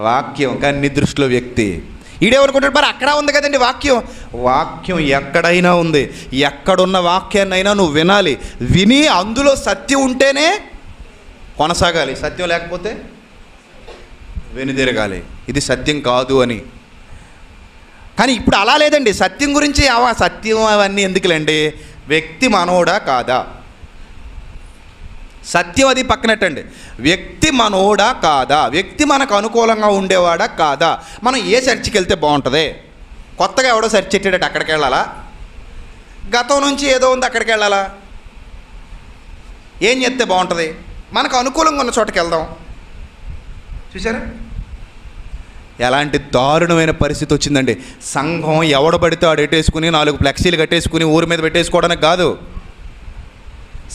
వాక్యం. కానీ నీ దృష్టిలో వ్యక్తి. ఈడేమనుకుంటాడు? మరి అక్కడ ఉంది కదండి వాక్యం. వాక్యం ఎక్కడైనా ఉంది. ఎక్కడున్న వాక్యాన్నైనా నువ్వు వినాలి. విని అందులో సత్యం ఉంటేనే కొనసాగాలి, సత్యం లేకపోతే వెనుదిరగాలి. ఇది సత్యం కాదు అని. కానీ ఇప్పుడు అలా లేదండి. సత్యం గురించి సత్యం అవన్నీ ఎందుకులేండి? వ్యక్తి మనోడా కాదా? సత్యం అది పక్కనట్టండి. వ్యక్తి మనోడా కాదా? వ్యక్తి మనకు అనుకూలంగా ఉండేవాడా కాదా? మనం ఏ చర్చికి వెళ్తే బాగుంటుంది? కొత్తగా ఎవడో చర్చ్ పెట్టాడట, అక్కడికి వెళ్ళాలా? గతం నుంచి ఏదో ఉంది, అక్కడికి వెళ్ళాలా? ఏం చేస్తే బాగుంటుంది? మనకు అనుకూలంగా ఉన్న చోటకి వెళ్దాం. చూసారా ఎలాంటి దారుణమైన పరిస్థితి వచ్చిందండి. సంఘం ఎవడబడితే ఆడు ఎట్టేసుకుని 4 ఫ్లెక్సీలు కట్టేసుకుని ఊరి మీద పెట్టేసుకోవడానికి కాదు.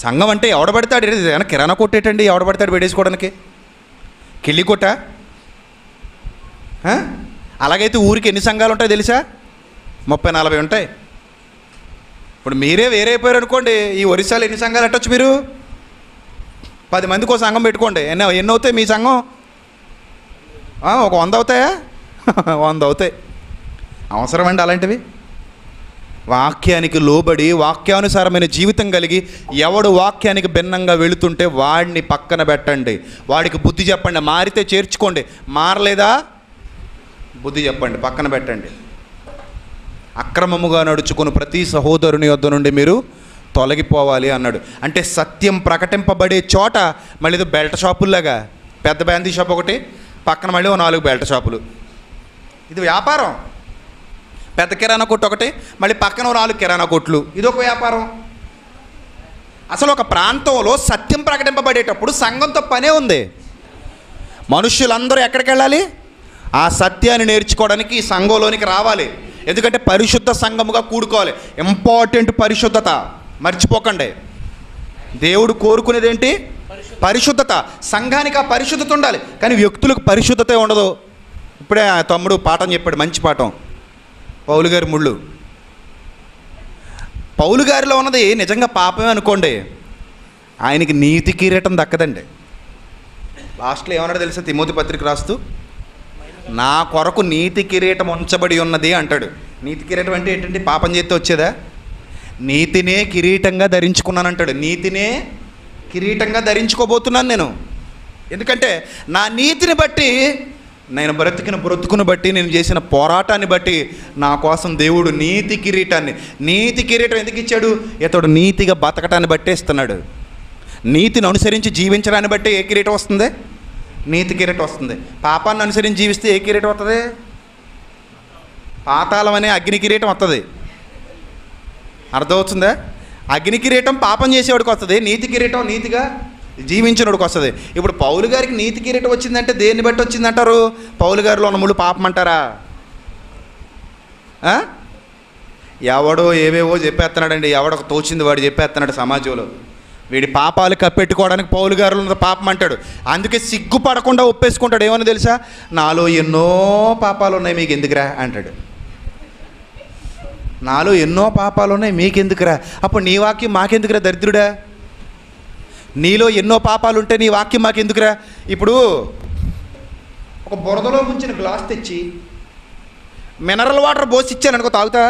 సంఘం అంటే ఎవడబడతాడు? ఏమైనా కిరాణా కొట్టేటండి ఎవడబడతాడు పెట్టేసుకోవడానికి? కిళ్ళి కొట్ట? అలాగైతే ఊరికి ఎన్ని సంఘాలు ఉంటాయి తెలుసా? 30-40 ఉంటాయి. ఇప్పుడు మీరే వేరే అయిపోయారు అనుకోండి, ఈ ఒరిస్సాలో ఎన్ని సంఘాలు పెట్టచ్చు మీరు? 10 మందికి ఒక సంఘం పెట్టుకోండి. ఎన్ని అవుతాయి మీ సంఘం? ఒక 100 అవుతాయా? 100 అవుతాయి. అవసరమండి అలాంటివి? వాక్యానికి లోబడి వాక్యానుసారమైన జీవితం కలిగి ఎవడు వాక్యానికి భిన్నంగా వెళుతుంటే వాడిని పక్కన పెట్టండి, వాడికి బుద్ధి చెప్పండి. మారితే చేర్చుకోండి, మారలేదా బుద్ధి చెప్పండి, పక్కన పెట్టండి. అక్రమముగా నడుచుకుని ప్రతి సహోదరుని యొద్ద నుండి మీరు తొలగిపోవాలి అన్నాడు. అంటే సత్యం ప్రకటింపబడే చోట మళ్ళీ ఇది బెల్ట్ షాపుల్లాగా పెద్ద బ్యాందీ షాప్ ఒకటి, పక్కన మళ్ళీ 4 బెల్ట్ షాపులు. ఇది వ్యాపారం. పెద్ద కిరాణా కొట్టు ఒకటి, మళ్ళీ పక్కన 4 కిరాణా కొట్లు. ఇది ఒక వ్యాపారం. అసలు ఒక ప్రాంతంలో సత్యం ప్రకటింపబడేటప్పుడు సంఘంతో పనే ఉంది. మనుష్యులందరూ ఎక్కడికి వెళ్ళాలి? ఆ సత్యాన్ని నేర్చుకోవడానికి ఈ సంఘంలోనికి రావాలి. ఎందుకంటే పరిశుద్ధ సంఘముగా కూడుకోవాలి. ఇంపార్టెంట్ పరిశుద్ధత మర్చిపోకండి. దేవుడు కోరుకునేది ఏంటి? పరిశుద్ధత. సంఘానికి ఆ పరిశుద్ధత ఉండాలి, కానీ వ్యక్తులకు పరిశుద్ధతే ఉండదు. ఇప్పుడే ఆ తమ్ముడు పాఠం చెప్పాడు, మంచి పాఠం. పౌలు గారి ముళ్ళు. పౌలు గారిలో ఉన్నది నిజంగా పాపమే అనుకోండి, ఆయనకి నీతి కిరీటం దక్కదండి. లాస్ట్లో ఏమన్నాడు తెలుసా? తిమోతి పత్రిక రాస్తూ, నా కొరకు నీతి కిరీటం ఉంచబడి ఉన్నది అంటాడు. నీతి కిరీటం అంటే ఏంటంటే పాపం చేస్తే వచ్చేదా? నీతినే కిరీటంగా ధరించుకున్నానంటాడు. నీతినే కిరీటంగా ధరించుకోబోతున్నాను నేను. ఎందుకంటే నా నీతిని బట్టి, నేను బ్రతుకును బట్టి, నేను చేసిన పోరాటాన్ని బట్టి నా కోసం దేవుడు నీతి కిరీటం ఎందుకు ఇచ్చాడు? ఇతడు నీతిగా బతకటాన్ని బట్టే ఇస్తున్నాడు. నీతిని అనుసరించి జీవించడాన్ని బట్టి ఏ కిరీటం వస్తుంది? నీతి కిరీటం వస్తుంది. పాపాన్ని అనుసరించి జీవిస్తే ఏ కిరీటం వస్తుంది? పాతాళం అనే అగ్ని కిరీటం వస్తుంది. అర్థమవుతుందా? అగ్ని కిరీటం పాపం చేసేవాడికి వస్తుంది, నీతి కిరీటం నీతిగా జీవించినోడికి వస్తుంది. ఇప్పుడు పౌలు గారికి నీతి కిరీటం వచ్చిందంటే దేన్ని బట్టి వచ్చిందంటారు? పౌలు గారిలో ఉన్న ముళ్ళు పాపం అంటారా? ఎవడో ఏవేవో చెప్పేస్తున్నాడండి, ఎవడో తోచింది వాడు చెప్పేస్తున్నాడు సమాజంలో. వీడి పాపాలు కప్పెట్టుకోవడానికి పౌలు గారిలో ఉన్న పాపం అంటాడు. అందుకే సిగ్గుపడకుండా ఒప్పేసుకుంటాడు. ఏమని తెలుసా? నాలో ఎన్నో పాపాలు ఉన్నాయి, మీకు ఎందుకురా అంటాడు. నాలో ఎన్నో పాపాలు ఉన్నాయి, మీకెందుకురా? అప్పుడు నీ వాక్యం మాకెందుకురా దరిద్రుడా? నీలో ఎన్నో పాపాలు ఉంటే నీ వాక్యం మాకెందుకురా? ఇప్పుడు ఒక బురదలో ముంచిన గ్లాస్ తెచ్చి మినరల్ వాటర్ పోసి ఇచ్చాను అనుకో, తాగుతా?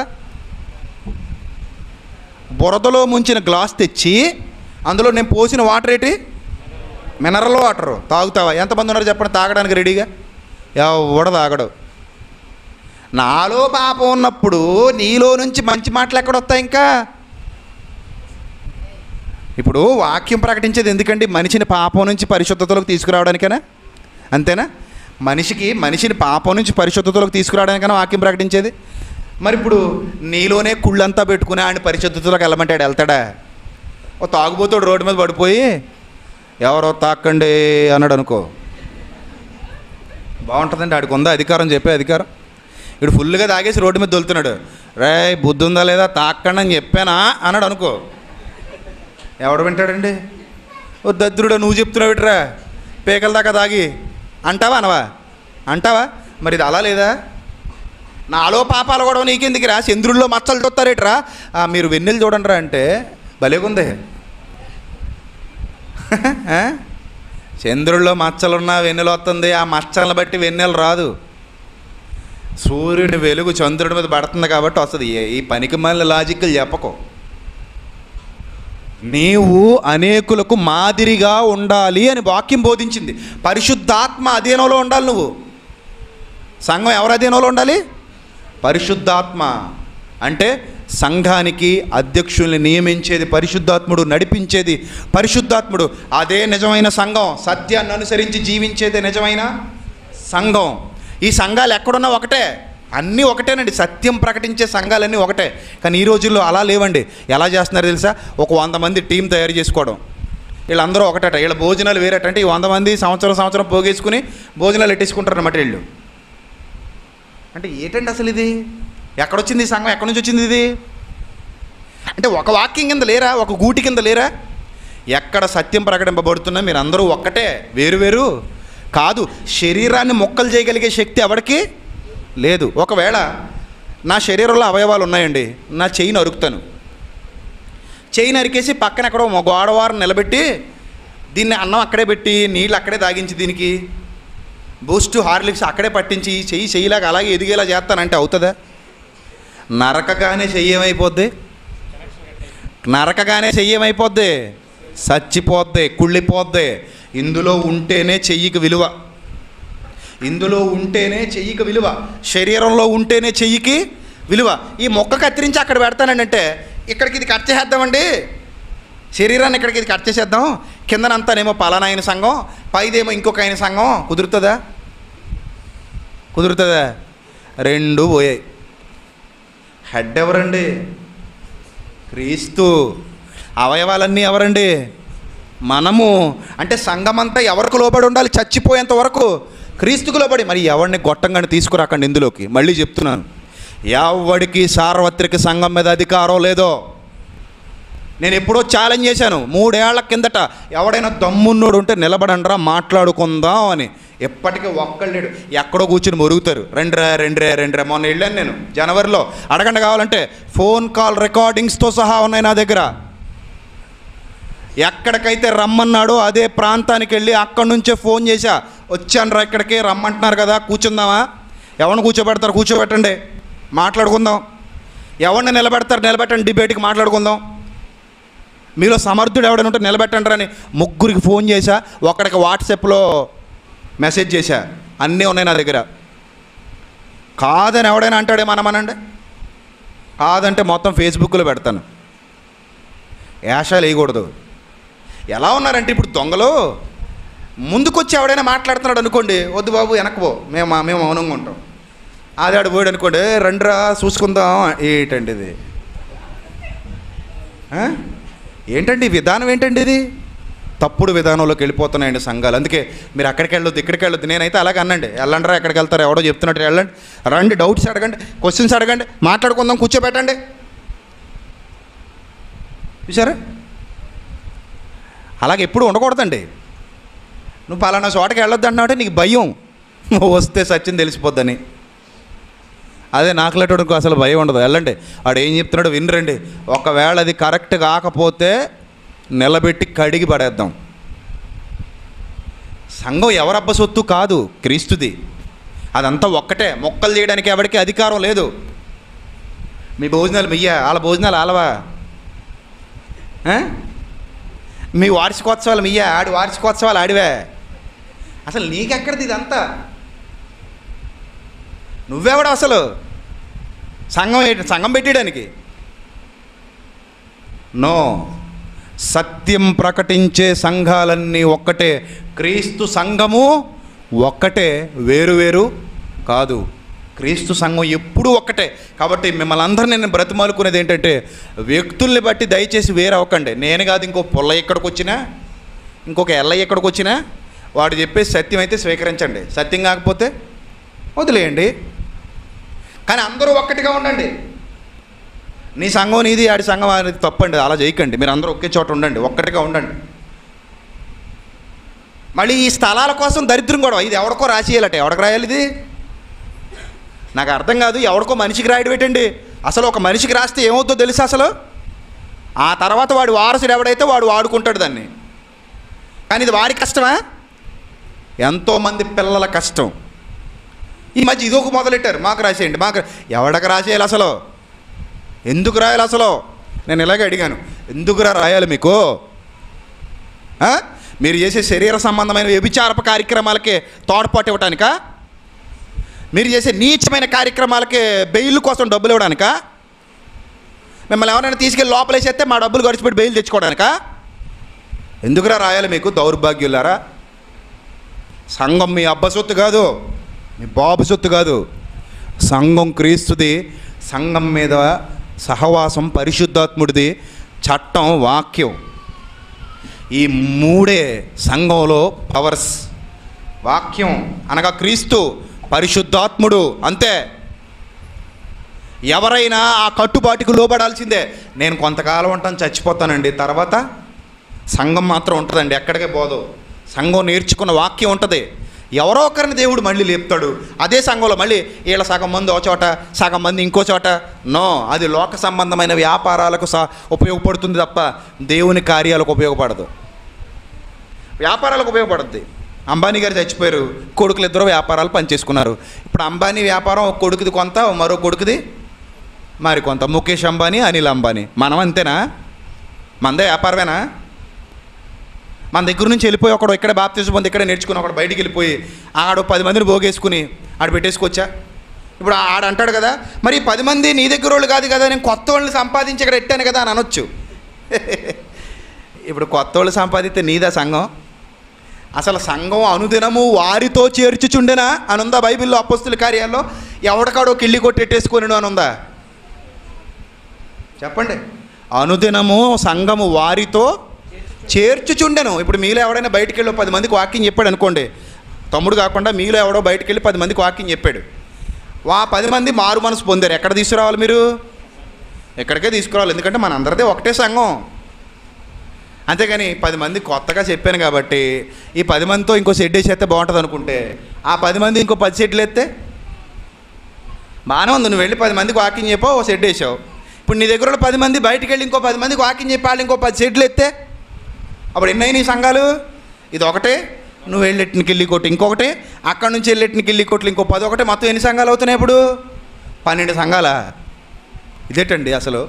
బురదలో ముంచిన గ్లాస్ తెచ్చి అందులో నేను పోసిన వాటర్ ఏంటి? Mineral water. తాగుతావా? ఎంతమంది ఉన్నారు చెప్పండి తాగడానికి రెడీగా? ఎవడ తాగడు. నాలో పాపం ఉన్నప్పుడు నీలో నుంచి మంచి మాటలు ఎక్కడొస్తాయి? ఇంకా ఇప్పుడు వాక్యం ప్రకటించేది ఎందుకండి? మనిషిని పాపం నుంచి పరిశుద్ధతలోకి తీసుకురావడానికైనా, అంతేనా? మనిషిని పాపం నుంచి పరిశుద్ధతలోకి తీసుకురావడానికైనా వాక్యం ప్రకటించేది. మరి ఇప్పుడు నీలోనే కుళ్ళంతా పెట్టుకుని ఆయన పరిశుద్ధతలోకి వెళ్ళమంటాడు, వెళ్తాడా? ఓ తాగుబోతాడు రోడ్డు మీద పడిపోయి ఎవరో తాకండి అన్నాడు అనుకో, బాగుంటుందండి? ఆడికి ఉందా అధికారం? చెప్పే అధికారం? ఇప్పుడు ఫుల్గా తాగేసి రోడ్డు మీద దొలుతున్నాడు, రే బుద్ధి ఉందా లేదా తాకండి అని చెప్పానా అన్నాడు అనుకో, ఎవడు వింటాడండి? ఓ దద్రుడు నువ్వు చెప్తున్నావు ఇట్రా పేకల దాకా తాగి అంటావా? అనవా? అంటావా? మరి ఇది అలా లేదా? నాలో పాపాలు కూడా నీకెందుకురా? చంద్రుల్లో మచ్చలు చూస్తారేట్రా? మీరు వెన్నెలు చూడండి రా అంటే భలేగుంది. చంద్రుల్లో మచ్చలున్నా వెన్నెలు వస్తుంది, ఆ మచ్చలను బట్టి వెన్నెలు రాదు. సూర్యుని వెలుగు చంద్రుడి మీద పడుతుంది కాబట్టి వస్తుంది. ఈ పనికి మళ్ళీ లాజిక్లు చెప్పకు. నీవు అనేకులకు మాదిరిగా ఉండాలి అని వాక్యం బోధించింది. పరిశుద్ధాత్మ అధీనంలో ఉండాలి. నువ్వు సంఘం ఎవరి అధీనంలో ఉండాలి? పరిశుద్ధాత్మ. అంటే సంఘానికి అధ్యక్షుల్ని నియమించేది పరిశుద్ధాత్ముడు, నడిపించేది పరిశుద్ధాత్ముడు. అదే నిజమైన సంఘం. సత్యాన్ని అనుసరించి జీవించేదే నిజమైన సంఘం. ఈ సంఘాలు ఎక్కడున్నా ఒకటే, అన్నీ ఒకటేనండి. సత్యం ప్రకటించే సంఘాలన్నీ ఒకటే. కానీ ఈ రోజుల్లో అలా లేవండి. ఎలా చేస్తున్నారు తెలుసా? ఒక 100 మంది టీం తయారు చేసుకోవడం, వీళ్ళందరూ ఒకటట, వీళ్ళ భోజనాలు వేరేట. అంటే ఈ 100 మంది సంవత్సరం పోగేసుకుని భోజనాలు ఎట్టేసుకుంటారు అన్నమాట వీళ్ళు. అంటే ఏంటండి అసలు ఇది? ఎక్కడొచ్చింది ఈ సంఘం? ఎక్కడి నుంచి వచ్చింది ఇది? అంటే ఒక వాక్యం కింద లేరా? ఒక గూటి కింద లేరా? ఎక్కడ సత్యం ప్రకటింపబడుతున్నా మీరు అందరూ ఒక్కటే, వేరు కాదు. శరీరాన్ని మొక్కలు చేయగలిగే శక్తి ఎవరికి లేదు. ఒకవేళ నా శరీరంలో అవయవాలు ఉన్నాయండి, నా చెయ్యి నరుకుతాను, చెయ్యి నరికేసి పక్కన ఎక్కడో గోడవారం నిలబెట్టి దీన్ని అన్నం అక్కడే పెట్టి నీళ్ళు అక్కడే తాగించి దీనికి బూస్ట్ హార్లిక్స్ అక్కడే పట్టించి చెయ్యిలాగా అలాగే ఎదిగేలా చేస్తానంటే అవుతుందా? నరకగానే చెయ్యేమైపోద్ది, చచ్చిపోద్ది, కుళ్ళిపోద్ది. ఇందులో ఉంటేనే చెయ్యికి విలువ, శరీరంలో ఉంటేనే చెయ్యికి విలువ. ఈ మొక్క కత్తిరించి అక్కడ పెడతానంటే ఇక్కడికి ఇది కట్ చేద్దామండి, శరీరాన్ని ఇక్కడికి ఇది కట్ చేసేద్దాం, కిందనంతానేమో పలానా ఆయన సంఘం, పైదేమో ఇంకొక ఆయన సంఘం. కుదురుతుందా? కుదురుతుందా? రెండు పోయాయి. హెడ్ ఎవరండి? క్రీస్తు. అవయవాలన్నీ ఎవరండి? మనము. అంటే సంఘమంతా ఎవరికి లోబడి ఉండాలి? చచ్చిపోయేంత వరకు క్రీస్తుకు లోబడి. మరి ఎవరిని గొట్టంగానే తీసుకురాకండి ఇందులోకి. మళ్ళీ చెప్తున్నాను, ఎవడికి సార్వత్రిక సంఘం మీద అధికారం లేదో. నేను ఎప్పుడో ఛాలెంజ్ చేశాను 3 ఏళ్ల కిందట, ఎవడైనా దమ్మున్నోడు ఉంటే నిలబడండ్రా మాట్లాడుకుందాం అని. ఎప్పటికీ ఒక్కళ్ళేడు, ఎక్కడో కూర్చుని మొరుగుతారు. రెండ్రా. మొన్న వెళ్ళాను నేను జనవరిలో. అడగండి కావాలంటే, ఫోన్ కాల్ రికార్డింగ్స్తో సహా ఉన్నాయి నా దగ్గర. ఎక్కడికైతే రమ్మన్నాడో అదే ప్రాంతానికి వెళ్ళి అక్కడి నుంచే ఫోన్ చేశా, వచ్చాను రా ఇక్కడికి, రమ్మంటున్నారు కదా, కూర్చుందామా? ఎవరిని కూర్చోబెడతారు? కూర్చోబెట్టండి, మాట్లాడుకుందాం. ఎవరిని నిలబెట్టండి, డిబేట్కి మాట్లాడుకుందాం. మీలో సమర్థుడు ఎవడైనా ఉంటే నిలబెట్టండి అని 3 ఫోన్ చేశా. ఒకడికి వాట్సాప్లో మెసేజ్ చేశా. అన్నీ ఉన్నాయి నా దగ్గర. కాదని ఎవడైనా అంటాడే మనమనండి. కాదంటే మొత్తం ఫేస్బుక్లో పెడతాను. యాషాలు వేయకూడదు. ఎలా ఉన్నారంటే ఇప్పుడు దొంగలు, ముందుకొచ్చి ఎవడైనా మాట్లాడుతున్నాడు అనుకోండి, వద్దు బాబు వెనక్కిపో, మేము మౌనంగా ఉంటాం. అది ఆడు పోయాడు అనుకోండి, రండిరా చూసుకుందాం. ఏంటండి ఇది? ఏంటండి విధానం? ఏంటండి ఇది? తప్పుడు విధానంలోకి వెళ్ళిపోతున్నాయండి సంఘాలు. అందుకే మీరు అక్కడికి వెళ్ళొద్దు, ఇక్కడికి వెళ్ళొద్దు. నేనైతే అలాగే అనండి, వెళ్ళండిరా, ఎక్కడికి వెళ్తారు, ఎవడో చెప్తున్నట్టు వెళ్ళండి, రండి, డౌట్స్ అడగండి, క్వశ్చన్స్ అడగండి, మాట్లాడుకుందాం, కూర్చోబెట్టండి. చూసారా? అలాగే ఎప్పుడు ఉండకూడదండి. నువ్వు పలానా చోటకి వెళ్ళొద్దు అన్నావంటే నీకు భయం, నువ్వు వస్తే సత్యం తెలిసిపోద్దని. అదే నాకులేటోడికి అసలు భయం ఉండదు. వెళ్ళండి, వాడు ఏం చెప్తున్నాడు వినరండి. ఒకవేళ అది కరెక్ట్ కాకపోతే నిలబెట్టి కడిగి పడేద్దాం. సంఘం ఎవరబ్బ సొత్తు కాదు, క్రీస్తుది. అదంతా ఒక్కటే. మొక్కలు చేయడానికి ఎవరికి అధికారం లేదు. మీ భోజనాలు మీయ్యా, వాళ్ళ భోజనాలు ఆలవా? మీ వార్షికోత్సవాలు మీయ్యా, ఆడి వార్షికోత్సవాలు ఆడివే. అసలు నీకెక్కడిది ఇదంతా? నువ్వెవడ అసలు సంఘం పెట్టడానికి? నో. సత్యం ప్రకటించే సంఘాలన్నీ ఒక్కటే. క్రీస్తు సంఘము ఒక్కటే, వేరు కాదు. క్రీస్తు సంఘం ఎప్పుడూ ఒక్కటే. కాబట్టి మిమ్మల్ని అందరినీ నేను బ్రతిమాలుకునేది ఏంటంటే, వ్యక్తుల్ని బట్టి దయచేసి వేరు అవ్వకండి. నేను కాదు, ఇంకో పుల్ల ఎక్కడికి వచ్చినా, ఇంకొక ఎల్లయ్య ఎక్కడికి వచ్చినా, వాడు చెప్పే సత్యం అయితే స్వీకరించండి, సత్యం కాకపోతే వదిలేయండి. కానీ అందరూ ఒక్కటిగా ఉండండి. నీ సంఘం నీది, ఆడి సంఘం అనేది తప్పండి. అలా చేయకండి. మీరు అందరూ ఒకే చోట ఉండండి, ఒక్కటిగా ఉండండి. మళ్ళీ ఈ స్థలాల కోసం దరిద్రం కూడా. ఇది ఎవడికో రాసేయాలట. ఎవడికి రాయాలి ఇది? నాకు అర్థం కాదు. ఎవడికో మనిషికి రాయడం పెట్టండి. అసలు ఒక మనిషికి రాస్తే ఏమవుతుందో తెలుసా? అసలు ఆ తర్వాత వాడు వారసుడు ఎవడైతే వాడు వాడుకుంటాడు దాన్ని. కానీ ఇది వాడి కష్టమా? ఎంతోమంది పిల్లల కష్టం. ఈ మధ్య ఇదొక మొదలెట్టారు, మాకు రాసేయండి, మాకు. ఎవడకి రాసేయాలి అసలు? ఎందుకు రాయాలి అసలు? నేను ఇలాగే అడిగాను, ఎందుకురా రాయాలి మీకు? మీరు చేసే శరీర సంబంధమైన వ్యభిచారపు కార్యక్రమాలకే తోడ్పాటు ఇవ్వటానికా? మీరు చేసే నీచమైన కార్యక్రమాలకే బెయిల్ కోసం డబ్బులు ఇవ్వడానికా? మిమ్మల్ని ఎవరైనా తీసుకెళ్ళి లోపలేసేస్తే మా డబ్బులు గడిచిపెట్టి బెయిల్ తెచ్చుకోవడానికా? ఎందుకురా రాయాలి మీకు, దౌర్భాగ్యులారా? సంఘం మీ అబ్బ సొత్తు కాదు, మీ బాబు సొత్తు కాదు. సంఘం క్రీస్తుది. సంఘం మీద సహవాసం పరిశుద్ధాత్ముడిది, చట్టం వాక్యం. ఈ మూడే సంఘంలో పవర్స్. వాక్యం అనగా క్రీస్తు, పరిశుద్ధాత్ముడు, అంతే. ఎవరైనా ఆ కట్టుబాటుకు లోబడాల్సిందే. నేను కొంతకాలం ఉంటాను, చచ్చిపోతానండి, తర్వాత సంఘం మాత్రం ఉంటుందండి, ఎక్కడికే పోదు. సంఘం నేర్చుకున్న వాక్యం ఉంటుంది. ఎవరో ఒకరిని దేవుడు మళ్ళీ లేపుతాడు. అదే సంఘంలో మళ్ళీ వీళ్ళ సగం మంది ఒక చోట, సగం మంది ఇంకో చోట. నో, అది లోక సంబంధమైన వ్యాపారాలకు ఉపయోగపడుతుంది తప్ప దేవుని కార్యాలకు ఉపయోగపడదు. వ్యాపారాలకు ఉపయోగపడుద్ది. అంబానీ గారు చచ్చిపోయారు, కొడుకులు ఇద్దరు వ్యాపారాలు పనిచేసుకున్నారు. ఇప్పుడు అంబానీ వ్యాపారం ఒక కొడుకుది కొంత, మరో కొడుకుది మరి కొంత. ముఖేష్ అంబానీ, అనిల్ అంబానీ. మనం అంతేనా? మనదే వ్యాపారమేనా? మన దగ్గర నుంచి వెళ్ళిపోయి ఒకడు ఇక్కడే బాప్తిజం పొంది ఇక్కడే నేర్చుకుని ఒకడు బయటికి వెళ్ళిపోయి ఆడు 10 మందిని పోగేసుకుని ఆడు పెట్టేసుకొచ్చా. ఇప్పుడు ఆడు అంటాడు కదా, మరి 10 మంది నీ దగ్గర వాళ్ళు కాదు కదా, నేను కొత్త వాళ్ళని సంపాదించి ఇక్కడ ఎట్టాను కదా అని అనొచ్చు. ఇప్పుడు కొత్త వాళ్ళు సంపాదిస్తే నీదా సంఘం? అసలు సంఘం అనుదినము వారితో చేర్చుచుండెనా అని ఉందా బైబిల్లో? అపొస్తలుల కార్యాల్లో ఎవడికాడో కిళ్ళి కొట్టెట్టేసుకొని అని ఉందా? చెప్పండి. అనుదినము సంఘము వారితో చేర్చుచుండెను. ఇప్పుడు మీలో ఎవడైనా బయటికి వెళ్ళి 10 మందికి వాక్యం చెప్పాడు అనుకోండి, తమ్ముడు కాకుండా మీలో ఎవడో బయటికి వెళ్ళి 10 మందికి వాక్యం చెప్పాడు, 10 మంది మారు మనసు పొందారు. ఎక్కడ తీసుకురావాలి మీరు? ఎక్కడికే తీసుకురావాలి, ఎందుకంటే మన అందరిదే ఒకటే సంఘం. అంతేగాని 10 మంది కొత్తగా చెప్పాను కాబట్టి ఈ 10 మందితో ఇంకో షెడ్ వేసేస్తే బాగుంటుంది అనుకుంటే ఆ 10 మంది ఇంకో 10 షెడ్లు వేస్తే బాగానే ఉంది. నువ్వు వెళ్ళి 10 మందికి వాకింగ్ చెప్పావు, ఓ షెడ్ వేసావు. ఇప్పుడు నీ దగ్గర 10 మంది బయటికి వెళ్ళి ఇంకో 10 మందికి వాకింగ్ చెప్పాలి, ఇంకో 10 షెడ్లు ఎత్తే అప్పుడు ఎన్ని అయినాయి సంఘాలు? ఇది ఒకటే. నువ్వు వెళ్ళెట్టిన కిల్లి కొట్టి ఇంకొకటి, అక్కడ నుంచి వెళ్ళెట్టిన కిల్లి కొట్లు ఇంకో 10 ఒకటి, మొత్తం ఎన్ని సంఘాలు అవుతున్నాయి ఇప్పుడు? 12 సంఘాలా? ఇదేటండి అసలు?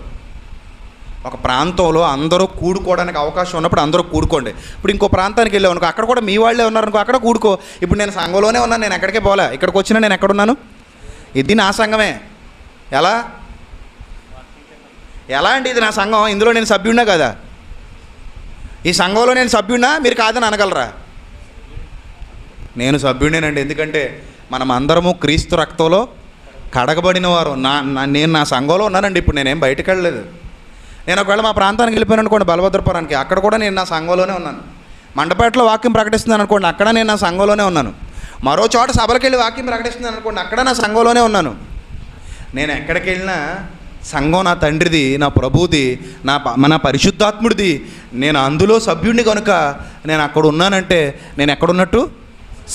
ఒక ప్రాంతంలో అందరూ కూడుకోవడానికి అవకాశం ఉన్నప్పుడు అందరూ కూడుకోండి. ఇప్పుడు ఇంకో ప్రాంతానికి వెళ్ళావు అనుకో, అక్కడ కూడా మీ వాళ్ళే ఉన్నారనుకో, అక్కడ కూడుకో. ఇప్పుడు నేను సంఘంలోనే ఉన్నాను, నేను ఎక్కడికే పోలే, ఇక్కడికి వచ్చినా నేను ఎక్కడున్నాను? ఇది నా సంఘమే. ఎలా అండి ఇది నా సంఘం? ఇందులో నేను సభ్యుడినా కదా? ఈ సంఘంలో నేను సభ్యుడినా? మీరు కాదని అనగలరా? నేను సభ్యుడినేనండి. ఎందుకంటే మనం అందరము క్రీస్తు రక్తంలో కడగబడిన వారు. నేను నా సంఘంలో ఉన్నానండి. ఇప్పుడు నేనేం బయటకు వెళ్ళలేదు. నేను ఒకవేళ మా ప్రాంతానికి వెళ్ళిపోయాను అనుకోండి, బలభద్రపురానికి, అక్కడ కూడా నేను నా సంఘంలోనే ఉన్నాను. మండపేటలో వాక్యం ప్రకటిస్తున్నాను అనుకోండి, అక్కడ నేను నా సంఘంలోనే ఉన్నాను. మరో చోట సభలకు వెళ్ళి వాక్యం ప్రకటిస్తున్నాను అనుకోండి, అక్కడ నా సంఘంలోనే ఉన్నాను. నేను ఎక్కడికి వెళ్ళినా సంఘం నా తండ్రిది, నా ప్రభువుది, నా పరిశుద్ధాత్ముడిది. నేను అందులో సభ్యుడిని కనుక నేను అక్కడ ఉన్నానంటే నేను ఎక్కడున్నట్టు?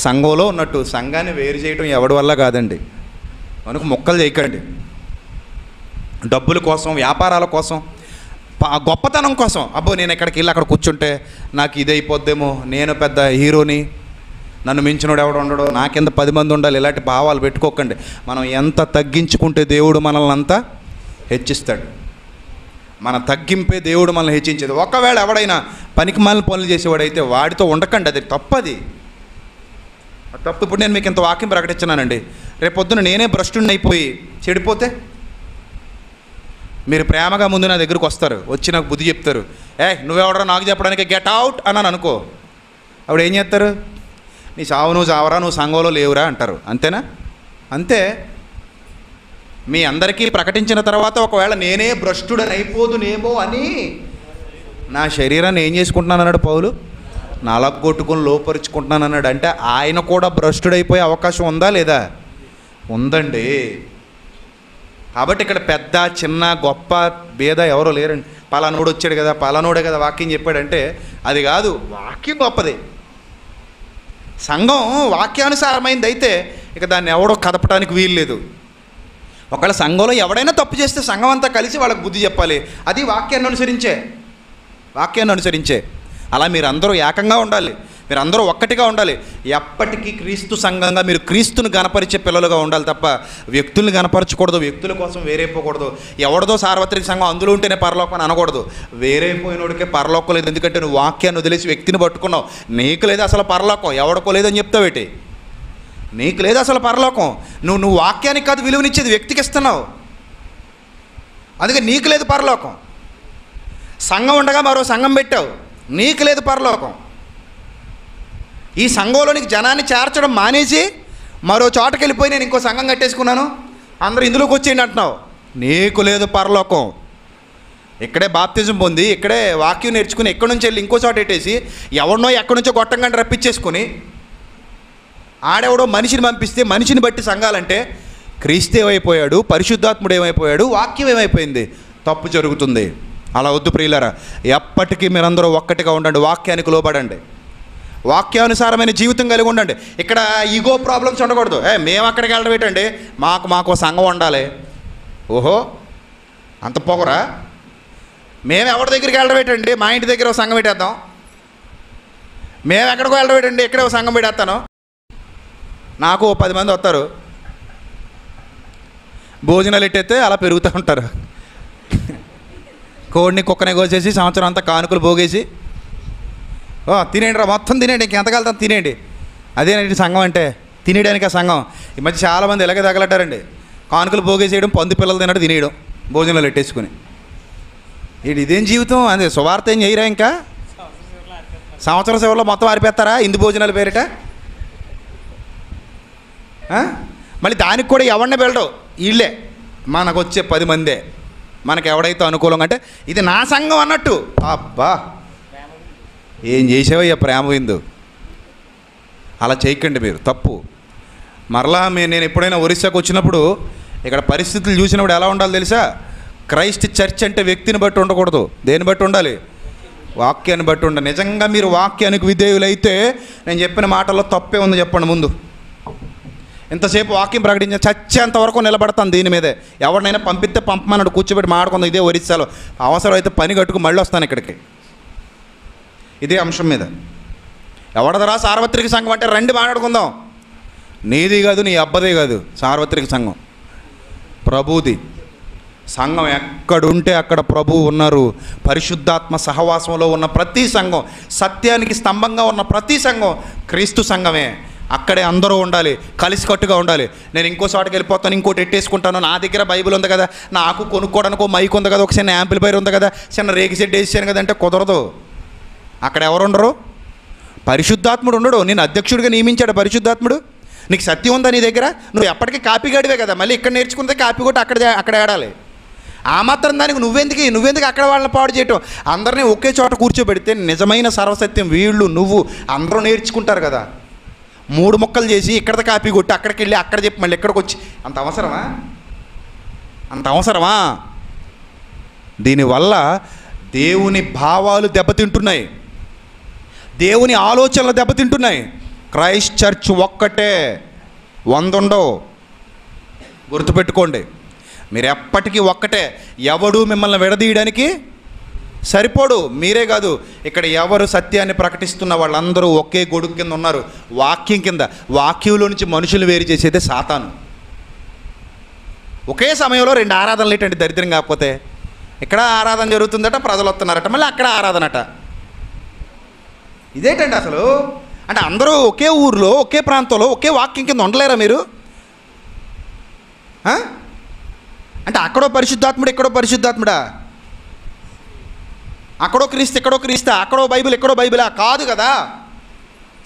సంఘంలో ఉన్నట్టు. సంఘాన్ని వేరు చేయడం ఎవడి వల్ల కాదండి. కనుక మొక్కలు చేయకండి. డబ్బుల కోసం, వ్యాపారాల కోసం, గొప్పతనం కోసం, అబ్బో నేను ఎక్కడికి వెళ్ళి అక్కడ కూర్చుంటే నాకు ఇది అయిపోద్దేమో, నేను పెద్ద హీరోని, నన్ను మించినోడు ఎవడు ఉండడు, నా కింద 10 మంది ఉండాలి, ఇలాంటి భావాలు పెట్టుకోకండి. మనం ఎంత తగ్గించుకుంటే దేవుడు మనల్ని అంతా హెచ్చిస్తాడు. మన తగ్గింపే దేవుడు మనల్ని హెచ్చించేది. ఒకవేళ ఎవడైనా పనికిమాలిన పనులు చేసేవాడైతే వాడితో ఉండకండి, అది తప్పది. తప్పు. ఇప్పుడు నేను మీకు ఇంత వాక్యం ప్రకటించినానండి, రేపొద్దున నేనే భ్రష్టుని అయిపోయి చెడిపోతే మీరు ప్రేమగా ముందు నా దగ్గరికి వస్తారు, వచ్చి నాకు బుద్ధి చెప్తారు. నువ్వెవడరా నాకు చెప్పడానికి, గెట్ అవుట్ అన్నాను అనుకో, అప్పుడు ఏం చేస్తారు? నీ సావు నువ్వు చావరా, నువ్వు సంఘంలో లేవురా అంటారు. అంతేనా? అంతే. మీ అందరికీ ప్రకటించిన తర్వాత ఒకవేళ నేనే భ్రష్టుడని అయిపోదునేమో అని నా శరీరాన్ని ఏం చేసుకుంటున్నాను అన్నాడు పౌలు? నలగొట్టుకుని లోపరుచుకుంటున్నాను అన్నాడు. అంటే ఆయన కూడా భ్రష్టుడైపోయే అవకాశం ఉందా లేదా? ఉందండి. కాబట్టి ఇక్కడ పెద్ద చిన్న గొప్ప భేద ఎవరో లేరండి. పలానోడు వచ్చాడు కదా, పలానోడే కదా వాక్యం చెప్పాడంటే అది కాదు. వాక్యం గొప్పది. సంఘం వాక్యానుసారమైంది అయితే ఇక దాన్ని ఎవడో కదపడానికి వీలు లేదు. ఒకవేళ సంఘంలో ఎవడైనా తప్పు చేస్తే సంఘం అంతా కలిసి వాళ్ళకి బుద్ధి చెప్పాలి. అది వాక్యాన్ని అనుసరించే. అలా మీరందరూ ఏకంగా ఉండాలి, మీరందరూ ఒక్కటిగా ఉండాలి. ఎప్పటికీ క్రీస్తు సంఘంగా మీరు క్రీస్తుని గణపరిచే పిల్లలుగా ఉండాలి తప్ప వ్యక్తుల్ని గణపరచకూడదు, వ్యక్తుల కోసం వేరైపోకూడదు. ఎవడదో సార్వత్రిక సంఘం అందులో ఉంటేనే పరలోకం అని అనకూడదు. వేరైపోయినోడికే పరలోకం లేదు. ఎందుకంటే నువ్వు వాక్యాన్ని వదిలేసి వ్యక్తిని పట్టుకున్నావు. నీకు లేదు అసలు పరలోకం, ఎవడికో లేదని చెప్తావేటి? నీకు లేదు అసలు పరలోకం. నువ్వు వాక్యానికి కాదు విలువనిచ్చేది, వ్యక్తికి ఇస్తున్నావు. అందుకే నీకు లేదు పరలోకం. సంఘం ఉండగా మరో సంఘం పెట్టావు, నీకు లేదు పరలోకం. ఈ సంఘంలోనికి జనాన్ని చేర్చడం మానేసి మరో చోటకి వెళ్ళిపోయి నేను ఇంకో సంఘం కట్టేసుకున్నాను, అందరూ ఇందులోకి వచ్చేయండి అంటున్నావు, నీకు లేదు పరలోకం. ఇక్కడే బాప్తిజం పొంది, ఇక్కడే వాక్యం నేర్చుకుని, ఎక్కడి నుంచి వెళ్ళి ఇంకో చోట పెట్టేసి ఎవరినో ఎక్కడి నుంచో గొట్టంగా రప్పించేసుకుని ఆడెవడో మనిషిని పంపిస్తే మనిషిని బట్టి సంఘాలంటే క్రీస్తు ఏమైపోయాడు, పరిశుద్ధాత్ముడు ఏమైపోయాడు, వాక్యం ఏమైపోయింది? తప్పు జరుగుతుంది. అలా వద్దు ప్రియులారా. ఎప్పటికీ మీరందరూ ఒక్కటిగా ఉండండి, వాక్యానికి లోబడండి, వాక్యానుసారమైన జీవితం కలిగి ఉండండి. ఇక్కడ ఈగో ప్రాబ్లమ్స్ ఉండకూడదు. మేము అక్కడికి వెళ్ళడం ఏంటండి, మాకు సంఘం ఉండాలి. ఓహో అంత పొగరా? మేము ఎవరి దగ్గరికి వెళ్ళడం ఏంటండి, మా ఇంటి దగ్గర ఒక సంఘం పెట్టేద్దాం. మేము ఎక్కడికో వెళ్ళడం ఏంటండి, ఇక్కడే ఒక సంఘం పెట్టేస్తాను. నాకు 10 మంది వస్తారు, భోజనాలు ఎట్టేస్తే అలా పెరుగుతూ ఉంటారు. కోడిని కుక్కనే కోసేసి సంవత్సరం అంతా కానుకలు పోగేసి తినేయండి రా, మొత్తం తినేయండి, ఇంకెంతకాలం తినేయండి. అదేనండి సంఘం అంటే, తినేయడానికి ఆ సంఘం. ఈ మధ్య చాలామంది ఇలాగే తగలట్టారండి. కానుకలు పోగేసేయడం, పంది పిల్లలు తినడం, తినేయడం, భోజనాలు పెట్టేసుకుని. ఇదేం జీవితం? అదే సువార్త ఏం చేయరా? ఇంకా సంవత్సర సేవలో మొత్తం ఆరిపేస్తారా ఇందు భోజనాల పేరిట? మళ్ళీ దానికి కూడా ఎవరిని వెళ్ళడు, వీళ్ళే మనకు వచ్చే 10 మందే మనకు ఎవడైతే అనుకూలంగా, అంటే ఇది నా సంఘం అన్నట్టు. అబ్బా ఏం చేసావయ్యా ప్రేమ విందు. అలా చేయకండి మీరు, తప్పు. మరలా నేను ఎప్పుడైనా ఒరిస్సాకు వచ్చినప్పుడు ఇక్కడ పరిస్థితులు చూసినప్పుడు ఎలా ఉండాలి తెలుసా? క్రైస్ట్ చర్చ్ అంటే వ్యక్తిని బట్టి ఉండకూడదు. దేని బట్టి ఉండాలి? వాక్యాన్ని బట్టి ఉండాలి. నిజంగా మీరు వాక్యానికి విధేయులైతే నేను చెప్పిన మాటల్లో తప్పే ఉంది చెప్పండి ముందు. ఇంతసేపు వాక్యం ప్రకటించ చచ్చేంత వరకు నిలబడతాను దీని మీదే. ఎవరినైనా పంపిస్తే పంపమన్నాడు, కూర్చోబెట్టి మాట్లాడుకుందాం ఇదే ఒరిస్సాలో. అవసరమైతే పని కట్టుకు మళ్ళీ వస్తాను ఇక్కడికి ఇదే అంశం మీద. ఎవడదరా సార్వత్రిక సంఘం అంటే రండి మాట్లాడుకుందాం. నీది కాదు, నీ అబ్బదే కాదు సార్వత్రిక సంఘం, ప్రభుది సంఘం. ఎక్కడుంటే అక్కడ ప్రభువు ఉన్నారు. పరిశుద్ధాత్మ సహవాసంలో ఉన్న ప్రతి సంఘం, సత్యానికి స్తంభంగా ఉన్న ప్రతి సంఘం క్రీస్తు సంఘమే. అక్కడే అందరూ ఉండాలి, కలిసికట్టుగా ఉండాలి. నేను ఇంకో చోటకి వెళ్ళిపోతాను, ఇంకోటి ఎట్టేసుకుంటాను, నా దగ్గర బైబిల్ ఉంది కదా, నాకు కొనుక్కోవడానికి మైక్ ఉంది కదా, ఒక చిన్న యాంప్లిఫైర్ ఉంది కదా, చిన్న రేగి సెట్ వేసాను కదా అంటే కుదరదు. అక్కడ ఎవరు ఉండరు? పరిశుద్ధాత్ముడు ఉండడు. నేను అధ్యక్షుడిగా నియమించాడు పరిశుద్ధాత్ముడు. నీకు సత్యం ఉందా నీ దగ్గర? నువ్వు ఎప్పటికీ కాపీ గడివే కదా, మళ్ళీ ఇక్కడ నేర్చుకుంటే కాపీ కొట్టి అక్కడ ఆడాలి. ఆ మాత్రం దానికి నువ్వెందుకు అక్కడ వాళ్ళని పాడు చేయటం? అందరినీ ఒకే చోట కూర్చోబెడితే నిజమైన సర్వసత్యం వీళ్ళు నువ్వు అందరూ నేర్చుకుంటారు కదా. 3 ముక్కలు చేసి ఇక్కడితో కాపీ కొట్టి అక్కడికి వెళ్ళి అక్కడ చెప్పి మళ్ళీ ఇక్కడికి వచ్చి అంత అవసరమా? దీనివల్ల దేవుని భావాలు దెబ్బతింటున్నాయి, దేవుని ఆలోచనలు దెబ్బతింటున్నాయి. క్రైస్ట్ చర్చ్ ఒక్కటే, 100 ఉండవు. గుర్తుపెట్టుకోండి, మీరు ఎప్పటికీ ఒక్కటే. ఎవడు మిమ్మల్ని విడదీయడానికి సరిపోడు. మీరే కాదు, ఇక్కడ ఎవరు సత్యాన్ని ప్రకటిస్తున్న వాళ్ళందరూ ఒకే గొడుగు కింద ఉన్నారు, వాక్యం కింద. వాక్యంలో నుంచి మనుషులు వేరు చేసేదే సాతాను. ఒకే సమయంలో 2 ఆరాధనలు ఏంటంటే దరిద్రం. కాకపోతే ఇక్కడ ఆరాధన జరుగుతుందట, ప్రజలు వస్తున్నారట, మళ్ళీ అక్కడ ఆరాధనట. ఇదేంటండి అసలు? అంటే అందరూ ఒకే ఊరిలో ఒకే ప్రాంతంలో ఒకే వాక్యం కింద ఉండలేరా మీరు? అంటే అక్కడో పరిశుద్ధాత్ముడు ఇక్కడో పరిశుద్ధాత్ముడా? అక్కడో క్రీస్తు ఇక్కడో క్రీస్తా? అక్కడో బైబిల్ ఇక్కడో బైబిలా? కాదు కదా.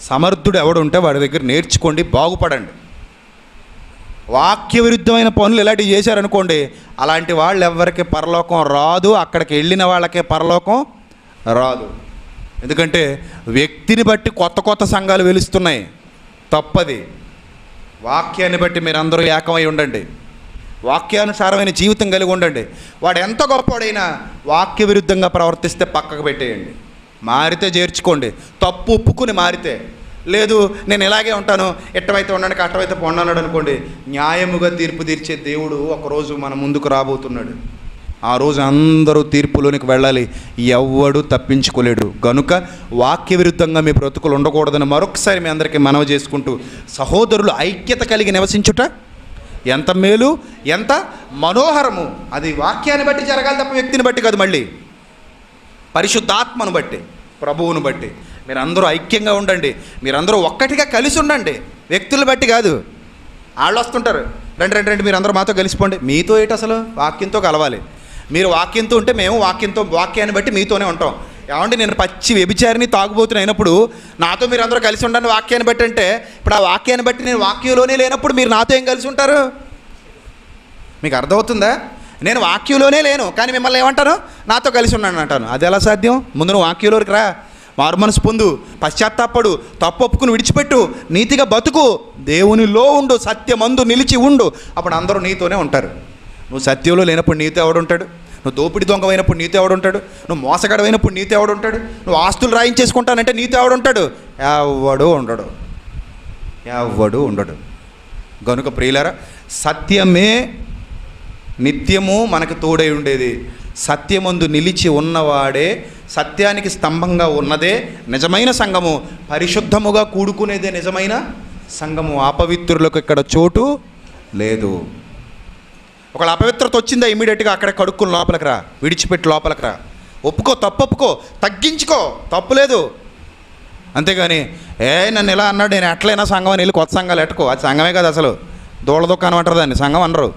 సమర్థుడు ఎవడు ఉంటే వాడి దగ్గర నేర్చుకోండి, బాగుపడండి. వాక్య విరుద్ధమైన పనులు ఇలాంటివి చేశారనుకోండి, అలాంటి వాళ్ళు ఎవరికి పరలోకం రాదు. అక్కడికి వెళ్ళిన వాళ్ళకే పరలోకం రాదు. ఎందుకంటే వ్యక్తిని బట్టి కొత్త సంఘాలు వెలుస్తున్నాయి, తప్పది. వాక్యాన్ని బట్టి మీరు అందరూ ఏకమై ఉండండి, వాక్యానుసారమైన జీవితం కలిగి ఉండండి. వాడు ఎంత గొప్పవాడైనా వాక్య విరుద్ధంగా ప్రవర్తిస్తే పక్కకు పెట్టేయండి. మారితే చేర్చుకోండి, తప్పు ఒప్పుకుని మారితే. లేదు నేను ఇలాగే ఉంటాను, ఎట్టవైతే ఉండడానికి అట్టవైతే పొండన్నాడు అనుకోండి, న్యాయముగా తీర్పు తీర్చే దేవుడు ఒకరోజు మన ముందుకు రాబోతున్నాడు. ఆ రోజు అందరూ తీర్పులోనికి వెళ్ళాలి, ఎవ్వడు తప్పించుకోలేడు. గనుక వాక్య విరుద్ధంగా మీ బ్రతుకులు ఉండకూడదని మరొకసారి మీ అందరికీ మనవి చేసుకుంటూ, సహోదరులు ఐక్యత కలిగి నివసించుట ఎంత మేలు, ఎంత మనోహరము. అది వాక్యాన్ని బట్టి జరగాలి తప్ప వ్యక్తిని బట్టి కాదు. మళ్ళీ పరిశుద్ధాత్మను బట్టి, ప్రభువును బట్టి మీరందరూ ఐక్యంగా ఉండండి. మీరందరూ ఒక్కటిగా కలిసి ఉండండి, వ్యక్తులను బట్టి కాదు. వాళ్ళు వస్తుంటారు, రండి మీరందరూ మాతో కలిసిపోండి. మీతో ఏంటి అసలు? వాక్యంతో కలవాలి. మీరు వాక్యంతో ఉంటే మేము వాక్యాన్ని బట్టి మీతోనే ఉంటాం. ఏమంటే నేను పచ్చి వ్యభిచారిని తాగుబోతుని అయినప్పుడు నాతో మీరు అందరూ కలిసి ఉండండి వాక్యాన్ని బట్టి అంటే, ఇప్పుడు ఆ వాక్యాన్ని బట్టి నేను వాక్యంలోనే లేనప్పుడు మీరు నాతో ఏం కలిసి ఉంటారు? మీకు అర్థమవుతుందా? నేను వాక్యంలోనే లేను కానీ మిమ్మల్ని ఏమంటాను? నాతో కలిసి ఉన్నాను అంటాను. అది ఎలా సాధ్యం? ముందు నువ్వు వాక్యంలోకి రా, మారు మనసు పొందు, పశ్చాత్తాపడు, తప్పు ఒప్పుకుని విడిచిపెట్టు, నీతిగా బతుకు, దేవునిలో ఉండు, సత్యమందు నిలిచి ఉండు. అప్పుడు అందరూ నీతోనే ఉంటారు. నువ్వు సత్యంలో లేనప్పుడు నీతో ఎవడుంటాడు? నువ్వు దోపిడి దొంగమైనప్పుడు నీతో ఎవడుంటాడు? నువ్వు మోసగడమైనప్పుడు నీతో ఎవడుంటాడు? నువ్వు ఆస్తులు రాయించేసుకుంటానంటే నీతో ఎవడుంటాడు? ఎవడు ఉండడు. గనుక ప్రియులారా, సత్యమే నిత్యము మనకు తోడై ఉండేది. సత్యమందు నిలిచి ఉన్నవాడే, సత్యానికి స్తంభంగా ఉన్నదే నిజమైన సంఘము. పరిశుద్ధముగా కూడుకునేదే నిజమైన సంఘము. అపవిత్రులకు ఇక్కడ చోటు లేదు. ఒకవేళ అపవిత్రత వచ్చిందా, ఇమీడియట్గా అక్కడే కడుక్కుని లోపలికి రా, విడిచిపెట్టి లోపలికి రా. ఒప్పుకో, తప్పు ఒప్పుకో, తగ్గించుకో, తప్పు లేదు. అంతేగాని నన్ను ఎలా అన్నాడు, నేను ఎట్లయినా సంఘం అని వెళ్ళి కొత్త సంఘాలు ఎట్టుకో. అది సంఘమే కాదు అసలు, దూళ్ళ దుకాణం అంటారు దాన్ని, సంఘం అనరు.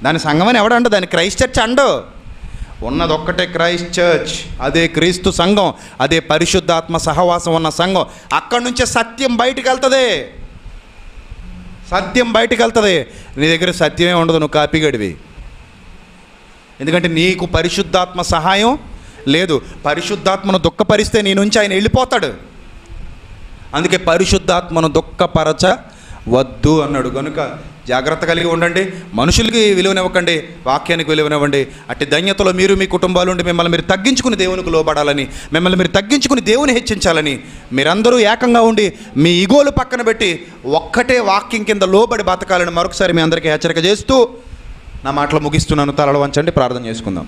దాని సంఘం అని ఎవడంట? దాన్ని క్రైస్ట్ చర్చ్ అండు. ఉన్నదొక్కటే క్రైస్ట్ చర్చ్, అదే క్రీస్తు సంఘం, అదే పరిశుద్ధాత్మ సహవాసం ఉన్న సంఘం. అక్కడి నుంచే సత్యం బయటికి వెళ్తుంది. సత్యం బయటికి వెళ్తుంది. నీ దగ్గర సత్యమే ఉండదు, నువ్వు కాపీగడివి. ఎందుకంటే నీకు పరిశుద్ధాత్మ సహాయం లేదు. పరిశుద్ధాత్మను దుఃఖపరిస్తే నీ నుంచి ఆయన వెళ్ళిపోతాడు. అందుకే పరిశుద్ధాత్మను దుఃఖపరచవద్దు అన్నాడు. కనుక జాగ్రత్త కలిగి ఉండండి. మనుషులకి విలువనివ్వకండి, వాక్యానికి విలువనివ్వండి. అట్టి ధన్యతలో మీరు మీ కుటుంబాలు ఉండి మిమ్మల్ని మీరు తగ్గించుకుని దేవునికి లోబడాలని, మిమ్మల్ని మీరు తగ్గించుకుని దేవుని హెచ్చించాలని, మీరందరూ ఏకంగా ఉండి మీ ఈగోలు పక్కన పెట్టి ఒక్కటే వాక్యం కింద లోబడి బతకాలని మరొకసారి మీ అందరికీ హెచ్చరిక చేస్తూ నా మాటలు ముగిస్తున్నాను. తలలు వంచండి, ప్రార్థన చేసుకుందాం.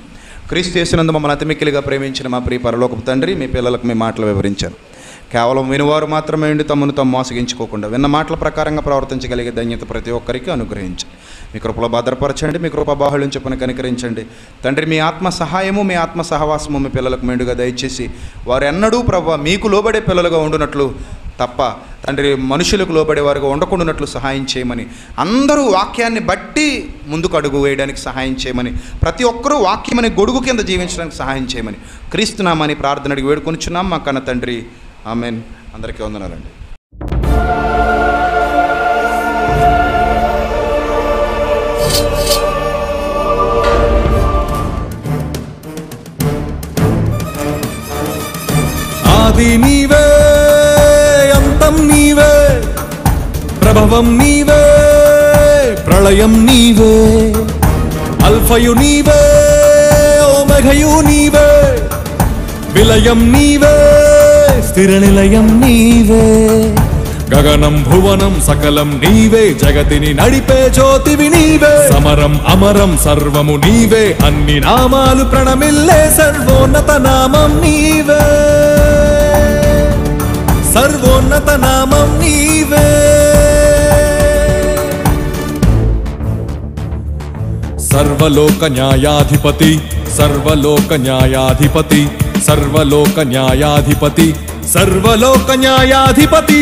క్రీస్తు యేసునందు మమ్మల్ని అతి మిక్కిలిగా ప్రేమించిన మా ప్రియ పరలోకపు తండ్రి, మీ పిల్లలకు మీ మాటలు వివరించారు. కేవలం వినువారు మాత్రమే ఉండి తమను తాము మోసగించుకోకుండా విన్న మాటల ప్రకారంగా ప్రవర్తించగలిగే ధన్యత ప్రతి ఒక్కరికి అనుగ్రహించండి. మీ కృపలో భద్రపరచండి, మీ కృప బాహుళ్యం చొప్పున కనికరించండి తండ్రి. మీ ఆత్మ సహాయము, మీ ఆత్మ సహవాసము మీ పిల్లలకు మెండుగా దయచేసి వారు ఎన్నడూ ప్రభువా మీకు లోబడే పిల్లలుగా ఉండునట్లు తప్ప తండ్రి మనుషులకు లోబడే వారుగా ఉండకుండానట్లు సహాయం చేయమని, అందరూ వాక్యాన్ని బట్టి ముందుకు అడుగు వేయడానికి సహాయం చేయమని, ప్రతి ఒక్కరూ వాక్యమని గొడుగు కింద జీవించడానికి సహాయం చేయమని క్రీస్తునామని ప్రార్థన అడిగి వేడుకొనిచున్నాం మా కన్న తండ్రి. ఆమెన్. అందరికీ వందనాలండి. ఆది నీవే, అంతం నీవే, ప్రభవం నీవే, ప్రళయం నీవే, అల్ఫయు నీవే, ఓమెఘయు నీవే, విలయం నీవే, స్థిర నిలయం నీవే. గగనం భువనం సకలం నీవే, జగతిని నడిపే జ్యోతివి నీవే. సమరం అమరం సర్వము నీవే, అన్ని నామాలు ప్రణమిల్లే సర్వోన్నత నామం నీవే, సర్వోన్నత నామం నీవే. సర్వలోక న్యాయాధిపతి, సర్వలోక న్యాయాధిపతి, సర్వలోక న్యాయాధిపతి, సర్వలోక న్యాయాధిపతి,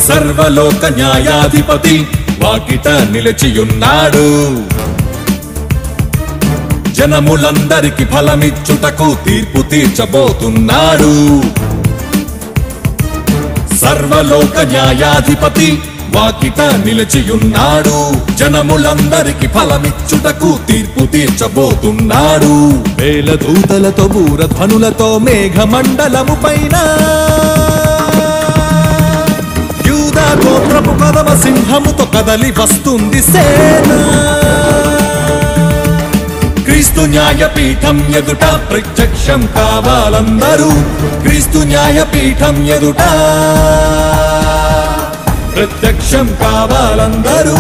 సర్వలోక న్యాయాధిపతి వాకిట నిలిచియున్నాడు. జనములందరికి ఫలమిచ్చుటకు తీర్పు తీర్చబోతున్నాడు. సర్వలోక న్యాయాధిపతి వాకిట నిలిచియున్నాడు. జనములందరికి ఫలమిచ్చుటకు తీర్పు తీర్చబోతున్నాడు. వేల దూతలతో బూరధ్వనులతో మేఘమండలము పైన యూదా గోత్రపు కదమ సింహముతో కదలి వస్తుంది సేన. క్రీస్తు న్యాయపీఠం ఎదుట ప్రత్యక్షం కావాలందరూ, క్రీస్తు న్యాయపీఠం ఎదుట ప్రత్యక్షం కావాలందరూ.